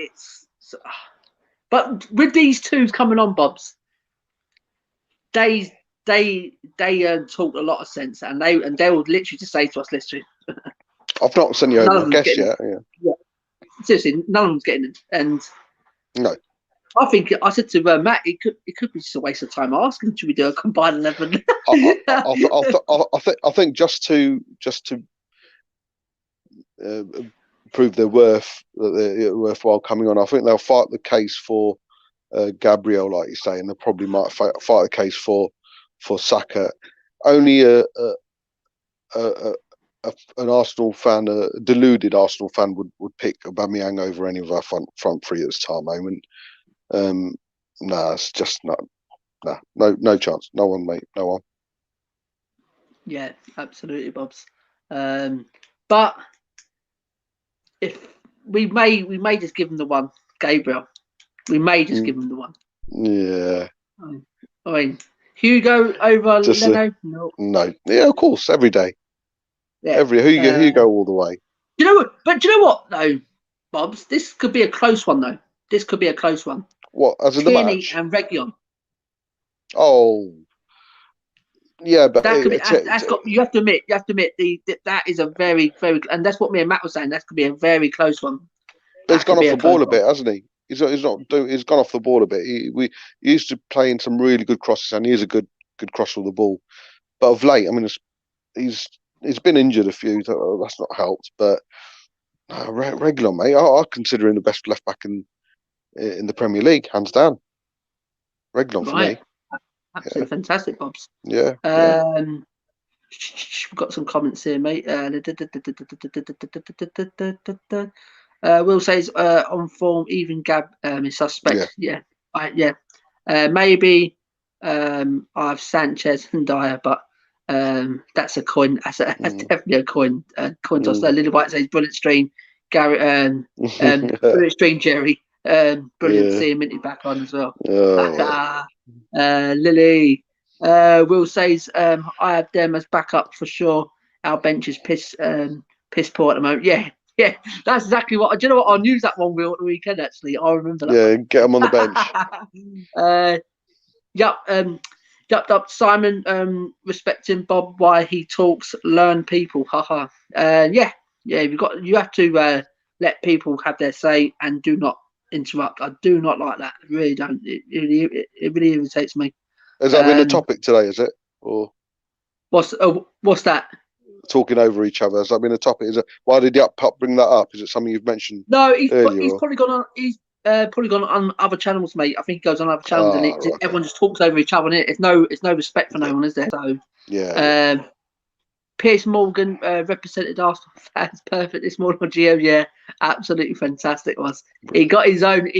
but with these two coming on, Bobs, they talk a lot of sense, and they will literally just say to us, "Listen." I've not sent you over a guest yet. Yeah. Seriously, none of them's getting it, and no. I said to Matt, it could be just a waste of time asking. Should we do a combined 11? I think just to prove their worth, that they're worthwhile coming on. I think they'll fight the case for Gabriel, like you say, and they probably might fight the case for Saka. Only an Arsenal fan, a deluded Arsenal fan, would pick Aubameyang over any of our front three at this time moment. It's just no chance. No one, mate. No one. Yeah, absolutely, Bobs. But if we may just give him the one, Gabriel. We may just give him the one. Yeah. I mean, Hugo over Leno? No. Yeah, of course, every day. Yeah. Hugo all the way. You know what? But do you know what though, Bobs? This could be a close one though. This could be a close one. What, as in the match? and Reguilon. Oh. Yeah, but that could be. You have to admit. That is a very, very, and that's what me and Matt was saying. That could be a very close one. But he's gone off the ball a bit, hasn't he? He's gone off the ball a bit. He used to playing some really good crosses, and he is a good crosser of the ball. But of late, I mean, he's been injured a few. So that's not helped. But Reguilon, mate, I consider him the best left back in the Premier League, hands down. Reguilon for me. Absolutely fantastic, Bobs. Yeah. We've got some comments here, mate. Will says on form, even Gab is suspect. Yeah. Maybe I have Sanchez and Dyer, but that's a coin. That's definitely a coin. Coin toss. Lily White says brilliant stream. Gary, brilliant stream, Jerry. Brilliant seeing Minty back on as well. Lily. Will says I have them as backup for sure. Our bench is piss poor at the moment. Yeah, that's exactly what. Do you know what? I'll use that one wheel at the weekend. Actually, I remember that. Yeah, get them on the bench. Yup. Simon, respecting Bob, why he talks, learn people. Haha. Yeah. You have to let people have their say and do not interrupt. I do not like that. I really don't. It really irritates me. Has that been a topic today? Is it? Or what's that? Talking over each other. Has that been a topic? Why did the Up bring that up? Is it something you've mentioned? No, he's probably gone on. He's probably gone on other channels, mate. I think he goes on other channels, and everyone just talks over each other. And it's no respect for no one, is there? So yeah. Piers Morgan represented Arsenal fans perfect this morning on Geo. Yeah, absolutely fantastic. He got his own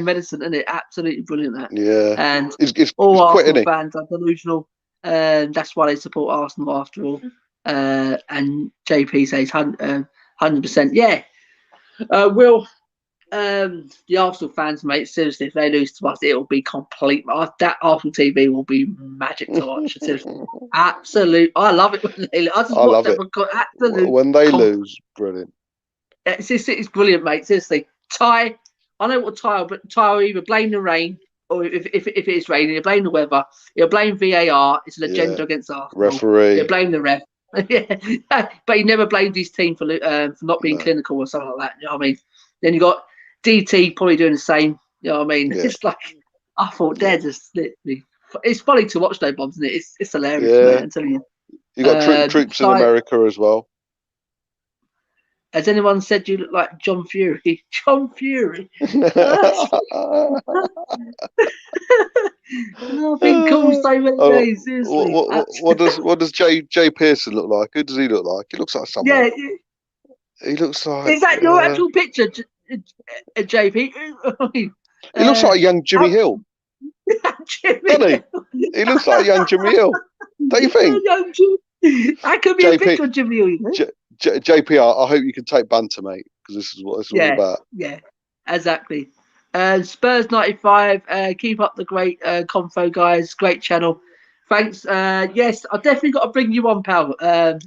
medicine, isn't it? Absolutely brilliant. That. Yeah. And he's all Arsenal fans are delusional. That's why they support Arsenal after all. And JP says 100%. Yeah. Will the Arsenal fans, mate, seriously, if they lose to us, it'll be complete. That Arsenal TV will be magic to watch. Absolute. I love it when they. I love it. Absolute. When they lose, brilliant. It's brilliant, mate. Seriously, Ty. I know what Ty will either blame the rain, or if it is raining, he'll blame the weather. He'll blame VAR. It's an agenda against Arsenal. Referee. He'll blame the ref. But he never blamed his team for not being clinical or something like that. You know what I mean? Then you got DT probably doing the same. You know what I mean? Yeah. It's like I thought they're just literally it's funny to watch though, Bob, isn't it? It's hilarious, Yeah. mate. I'm telling you. You got troops in America as well. Has anyone said you look like John Fury? John Fury. Oh, I've been called so many days. Seriously. What does Jay Pearson look like? Who does he look like? He looks like someone. Yeah. He looks like. Is that your actual picture, JP? He looks like a young Jimmy Hill. Doesn't he? He looks like a young Jimmy Hill. Don't you think? That could be a picture of Jimmy Hill. You know? JP, I hope you can take banter, mate, because this is what it's all about. Yeah, exactly. Spurs 95. Keep up the great confo, guys. Great channel. Thanks. Yes, I've definitely got to bring you on, pal. I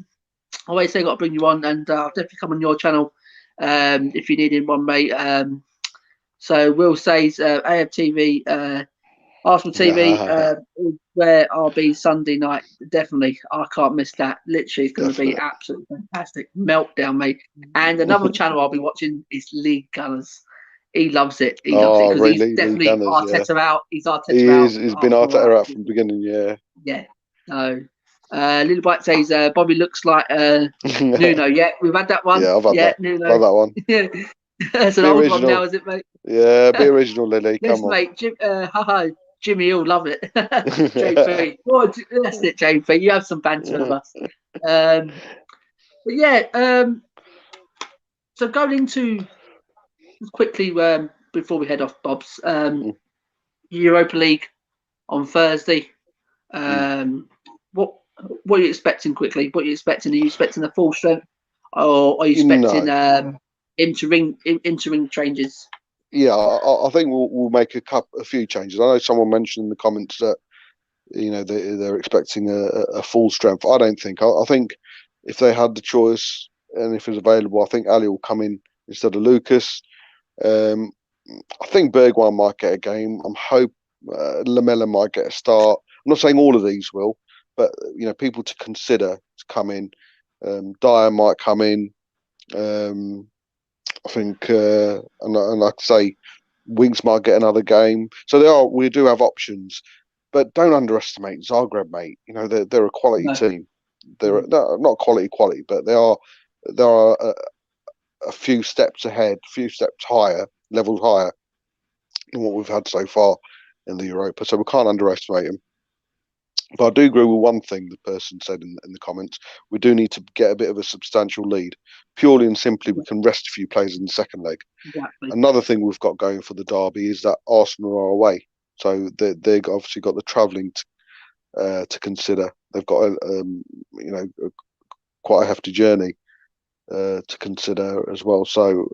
always say I've got to bring you on, and I'll definitely come on your channel if you need one, mate. So Will says AFTV, Arsenal TV, where I'll be Sunday night. Definitely, I can't miss that. Literally, it's going to be absolutely fantastic. Meltdown, mate. And another channel I'll be watching is League Gunners. He loves it. He loves it because he's definitely Arteta out. He's Arteta out. He's been Arteta out from the beginning, yeah. Yeah. No. Little Bite says Bobby looks like Nuno. Yeah, we've had that one. Yeah, I've had that. Nuno. I've had that one. Yeah. That's an old one now, is it, mate? Yeah, be original, Lily. Come on. Mate, Jimmy will love it. JP. Oh, that's it, JP. You have some banter with us. But yeah, so going into quickly before we head off, Bob's Europa League on Thursday. What are you expecting quickly? What are you expecting? Are you expecting a full strength, or are you expecting interim changes? Yeah, I think we'll make a few changes. I know someone mentioned in the comments that they're expecting a full strength. I don't think. I think if they had the choice and if it's available, I think Ali will come in instead of Lucas. I think Bergwijn might get a game. I'm hoping Lamela might get a start. I'm not saying all of these will, but people to consider to come in. Dyer might come in. I think, and like I say, Winks might get another game. So we do have options, but don't underestimate Zagreb, mate. They're a quality team. They're not quality, but they are a few steps ahead, a few steps higher, levels higher than what we've had so far in the Europa. So we can't underestimate them. But I do agree with one thing the person said in the comments. We do need to get a bit of a substantial lead. Purely and simply, we can rest a few players in the second leg. Exactly. Another thing we've got going for the derby is that Arsenal are away. So they've obviously got the travelling to consider. They've got quite a hefty journey to consider as well. So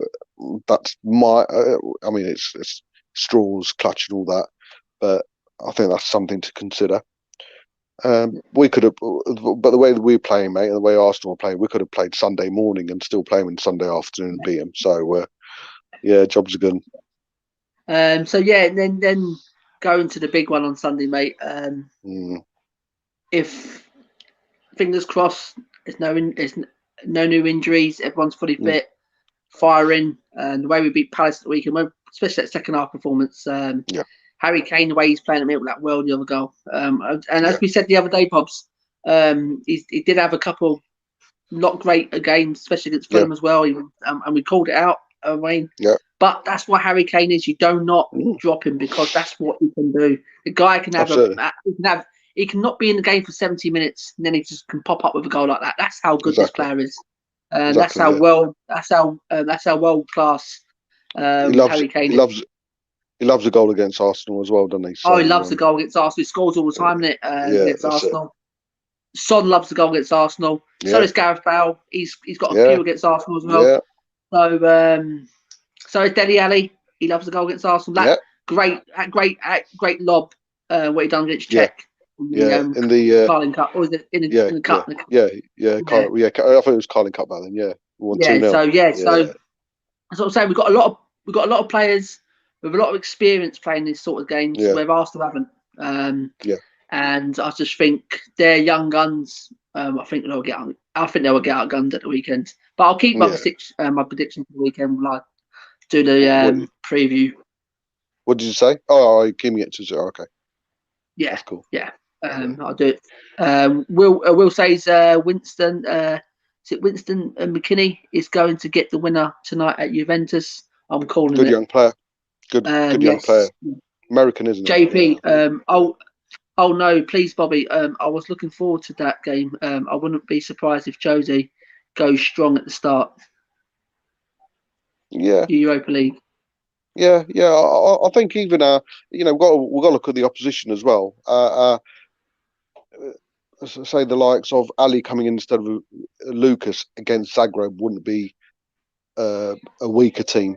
that's it's straws, clutch and all that. But I think that's something to consider. We could have, but the way that we're playing, mate, and the way Arsenal are playing, we could have played Sunday morning and still play them in Sunday afternoon and beat them. So, jobs are good. So yeah, and then going to the big one on Sunday, mate. If fingers crossed, there's no new injuries, everyone's fully fit, firing, and the way we beat Palace at the weekend, especially that second half performance. Harry Kane, the way he's playing at me with that world the other goal. And as we said the other day, Pops, he did have a couple not great games, especially against Fulham as well. And we called it out, Wayne. But that's what Harry Kane is. You do not drop him because that's what he can do. The guy can have he can not be in the game for 70 minutes and then he just can pop up with a goal like that. That's how good this player is. That's how world class Harry Kane is. He loves a goal against Arsenal as well, doesn't he? So, he loves the goal against Arsenal. He scores all the time, against Arsenal. Son loves the goal against Arsenal. So does Gareth Bale. He's got a few against Arsenal as well. So is Dele Alli. He loves the goal against Arsenal. That great lob. What he done against Czech. In the Carling Cup, or was it in the cup? I think it was Carling Cup back then. Yeah, we won 2-0. So that's what I'm saying. We've got a lot of players with a lot of experience playing these sort of games, where Arsenal haven't. And I just think they're young guns. I think they'll get outgunned at the weekend. But I'll keep my prediction for the weekend when I do the preview. What did you say? Oh, keeping it to 0. Okay. Yeah, that's cool. Yeah, I'll do it. Will says Winston. Is it Winston McKinney is going to get the winner tonight at Juventus? I'm calling Good it. young player. Good young player. American, isn't he? JP. Yeah. Oh no, please, Bobby. I was looking forward to that game. I wouldn't be surprised if Jose goes strong at the start. Yeah. Europa League. Yeah. I think even we've got to look at the opposition as well. Say the likes of Ali coming in instead of Lucas against Zagreb wouldn't be a weaker team,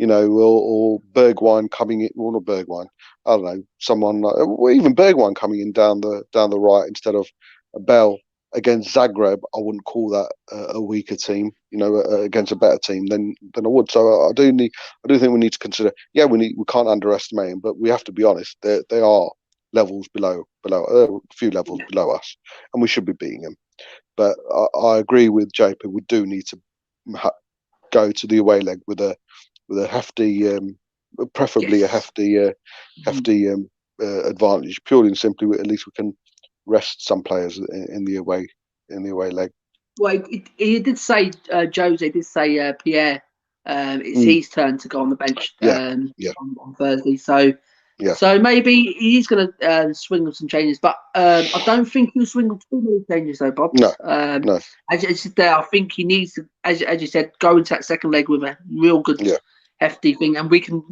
or Bergwijn coming in. Well, not Bergwijn. I don't know, someone even Bergwijn coming in down the right instead of Bell against Zagreb. I wouldn't call that a weaker team, against a better team than I would. So I do think we need to consider. Yeah, we can't underestimate them, but we have to be honest. They are levels below a few levels below us, and we should be beating them. But I agree with JP. We do need to go to the away leg with a hefty, preferably a hefty advantage. Purely and simply, at least we can rest some players in the away leg. Well, he did say Jose did say Pierre. It's his turn to go on the bench on Thursday. So maybe he's going to swing with some changes, but I don't think he'll swing with too many changes, though, Bob. No. As you said there, I think he needs to, as you said, go into that second leg with a real good, hefty thing, and we can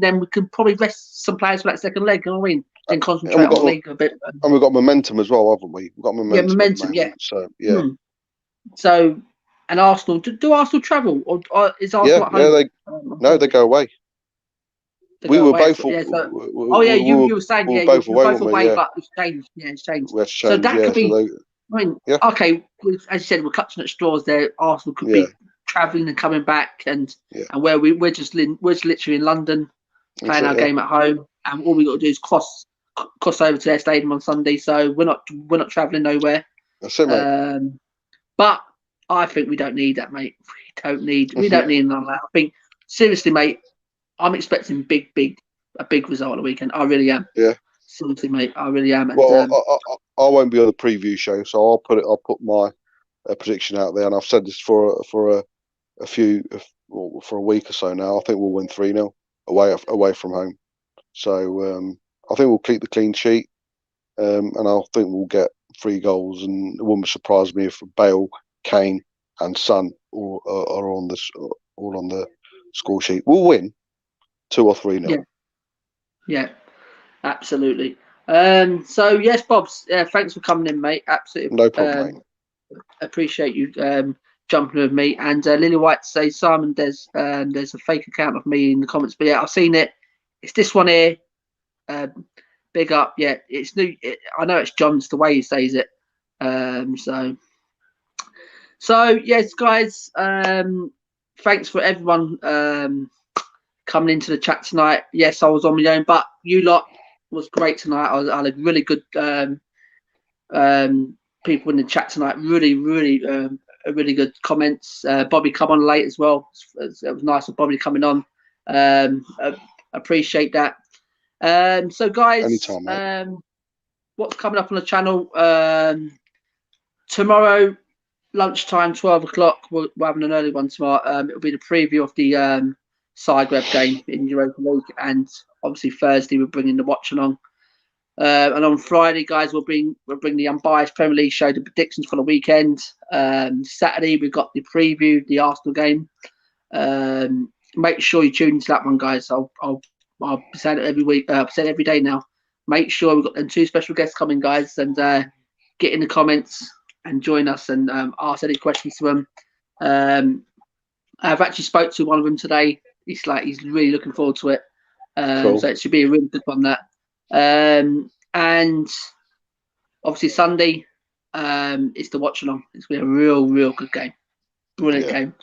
probably rest some players for that second leg. You know what I mean? And concentrate on the league a bit. And we've got momentum as well, haven't we? We've got momentum. Yeah, momentum. Yeah. So yeah. So, and Arsenal, do Arsenal travel or is Arsenal at home? They go away. We were both. You were saying you were both away, but it's changed. Yeah, it's changed. So that could be. Okay, as you said, we're clutching at straws there. Arsenal could be travelling and coming back, and where we're just literally in London playing our game at home, and all we got to do is cross over to their stadium on Sunday. So we're not travelling nowhere. That's it, mate. But I think we don't need that, mate. We don't need none of that. I think seriously, mate. I'm expecting a big result on the weekend. I really am. Yeah. Seriously, mate. I really am. Well, I won't be on the preview show, so I'll put my prediction out there, and I've said this for a week or so now. I think we'll win 3-0 away from home. So I think we'll keep the clean sheet, and I think we'll get 3 goals. And it wouldn't surprise me if Bale, Kane, and Son are all on the score sheet. We'll win 2 or 3-0. Yeah, absolutely. So yes, Bobs, thanks for coming in, mate. Absolutely, no problem, mate. Appreciate you jumping with me. And Lily White says, Simon, there's a fake account of me in the comments, but yeah, I've seen it. It's this one here. Big up, yeah. It's new. I know it's John's the way he says it. So yes, guys. Thanks for everyone coming into the chat tonight. Yes, I was on my own, but you lot was great tonight. I had really good people in the chat tonight. Really good comments. Bobby come on late as well. It was nice of Bobby coming on. Appreciate that. So guys, anytime, what's coming up on the channel tomorrow? Lunchtime, 12 o'clock. We're having an early one tomorrow. It'll be the preview of the Zagreb game in Europa League, and obviously Thursday we're bringing the watch along. And on Friday, guys, we'll bring the Unbiased Premier League show, the predictions for the weekend. Saturday we've got the preview, the Arsenal game. Make sure you tune into that one, guys. I'll say it every week. Say it every day now. Make sure we've got them 2 special guests coming, guys, and get in the comments and join us and ask any questions to them. I've actually spoke to one of them today. He's really looking forward to it. Cool. So it should be a really good one, that. And obviously Sunday, it's the watch along. It's going to be a real good game. Brilliant game.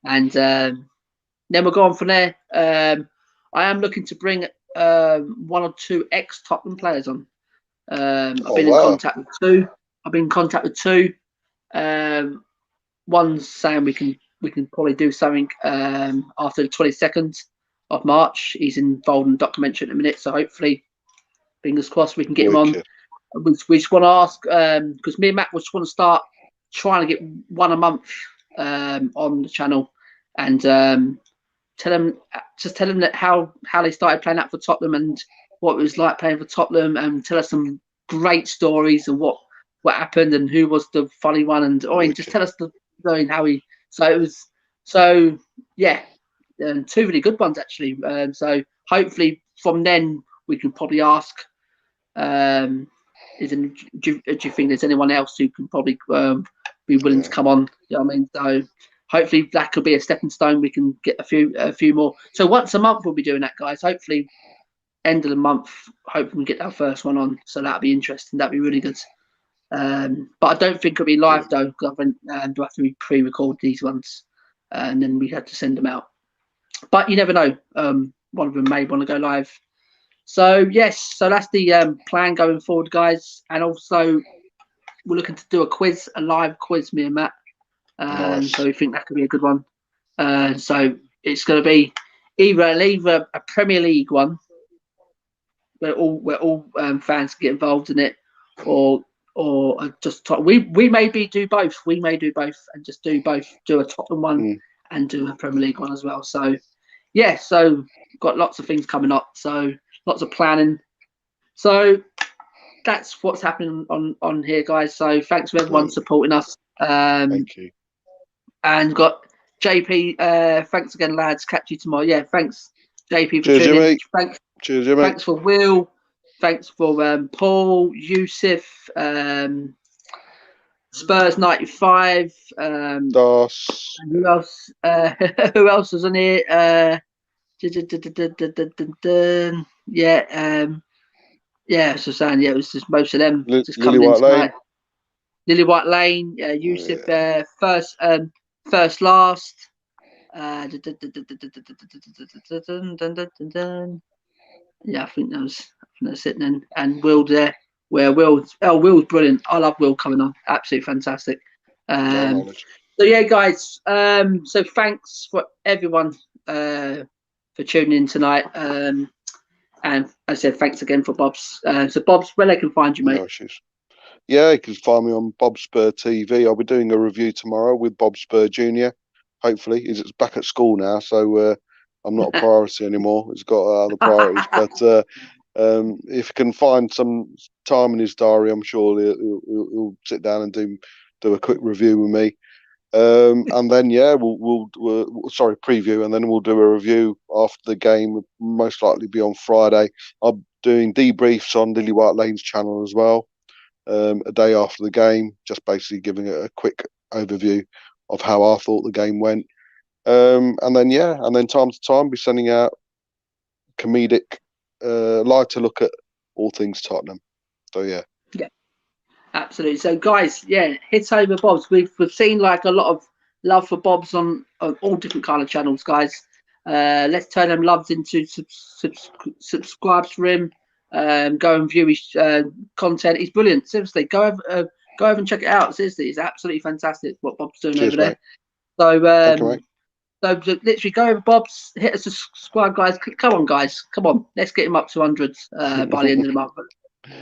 And then we'll go on from there. I am looking to bring 1 or 2 ex-Tottenham players on. I've been in contact with 2. I've been in contact with 2. One's saying we can probably do something after the 22nd of March. He's involved in a documentary at the minute, so hopefully Fingers crossed we can get him on. We just want to ask, because me and Matt just want to start trying to get one a month on the channel, and tell them that how they started playing out for Tottenham and what it was like playing for Tottenham, and tell us some great stories of what happened and who was the funny one, and just tell us how he. So it was yeah, and two really good ones actually. So hopefully from then we can probably ask. Do you think there's anyone else who can probably be willing to come on? You know what I mean? So hopefully that could be a stepping stone. We can get a few more. So once a month we'll be doing that, guys. Hopefully end of the month, hopefully we get that first one on. So that'll be interesting. That'll be really good. But I don't think it'll be live though, because I think we'll have to pre-record these ones, and then we have to send them out. But you never know. One of them may want to go live. So yes, so that's the plan going forward, guys. And also we're looking to do a live quiz, me and Matt. Nice. So we think that could be a good one. So it's going to be either a Premier League one, where all fans get involved in it, or just we maybe do both. We may do both and just do both. Do a Tottenham one and do a Premier League one as well. So yeah, so got lots of things coming up. So lots of planning. So that's what's happening on here, guys. So thanks for everyone supporting us. Thank you. And got JP. Thanks again, lads. Catch you tomorrow. Yeah, thanks, JP, for Cheers, tuning in. Jimmy. Cheers, Jimmy. Thanks for Will. Thanks for Paul, Yusuf, Spurs 95. Das. And who else? Who else was on here? Yeah, so saying, yeah, it was just most of them just coming in tonight. Lily White Lane, Yusuf, first last. Yeah, I think that's it then. And Will there, where Will's brilliant. I love Will coming on, absolutely fantastic. So yeah, guys. So thanks for everyone for tuning in tonight. And as I said, thanks again for Bob's. So Bob's, where they can find you, mate? No issues. Yeah, you can find me on Bob Spur TV. I'll be doing a review tomorrow with Bob Spur Jr. Hopefully, he's back at school now, so I'm not a priority anymore. He's got other priorities. But if he can find some time in his diary, I'm sure he'll sit down and do a quick review with me. And then we'll preview, and then we'll do a review after the game. Will most likely be on Friday. I'm doing debriefs on Lily White Lane's channel as well. A day after the game, just basically giving it a quick overview of how I thought the game went. And then time to time be sending out comedic lighter look at all things Tottenham. So yeah. Absolutely. So guys, hit over Bob's. We've seen like a lot of love for Bob's on all different kind of channels, guys. Let's turn them loves into subscribes for him. Go and view his content. He's brilliant. Seriously, go over and check it out. Seriously, it's absolutely fantastic what Bob's doing. Cheers, over there. Mate. So literally go over Bob's, hit us subscribe, guys. Come on, guys. Come on. Let's get him up to hundreds by the end of the month.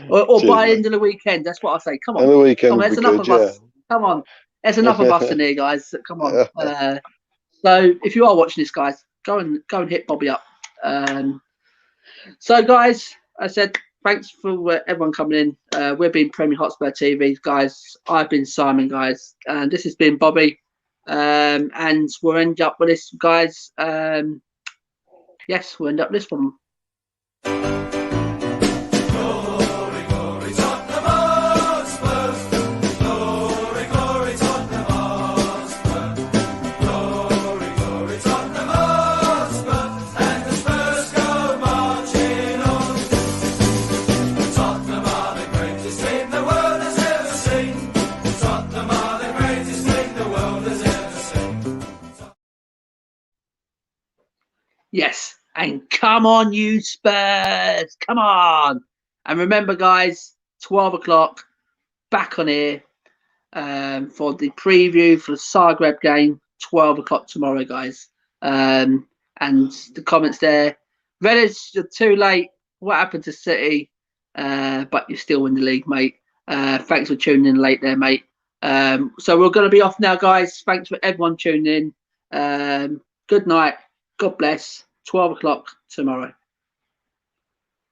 Or cheers, by the end of the weekend. That's what I say. Come on. The weekend, come on, there's enough of us. Come on. There's enough of us in here, guys. Come on. So if you are watching this, guys, go and hit Bobby up. So guys, I said thanks for everyone coming in. We've been Premier Hotspur TV, guys. I've been Simon, guys, and this has been Bobby. And we'll end up with this, guys. Yes, we'll end up with this one. Yes, and come on, you Spurs, come on. And remember, guys, 12 o'clock, back on here for the preview for the Zagreb game, 12 o'clock tomorrow, guys. And the comments there, Redditch, you're too late. What happened to City? but you're still in the league, mate. Thanks for tuning in late there, mate. So we're going to be off now, guys. Thanks for everyone tuning in. Good night. God bless. 12 o'clock tomorrow.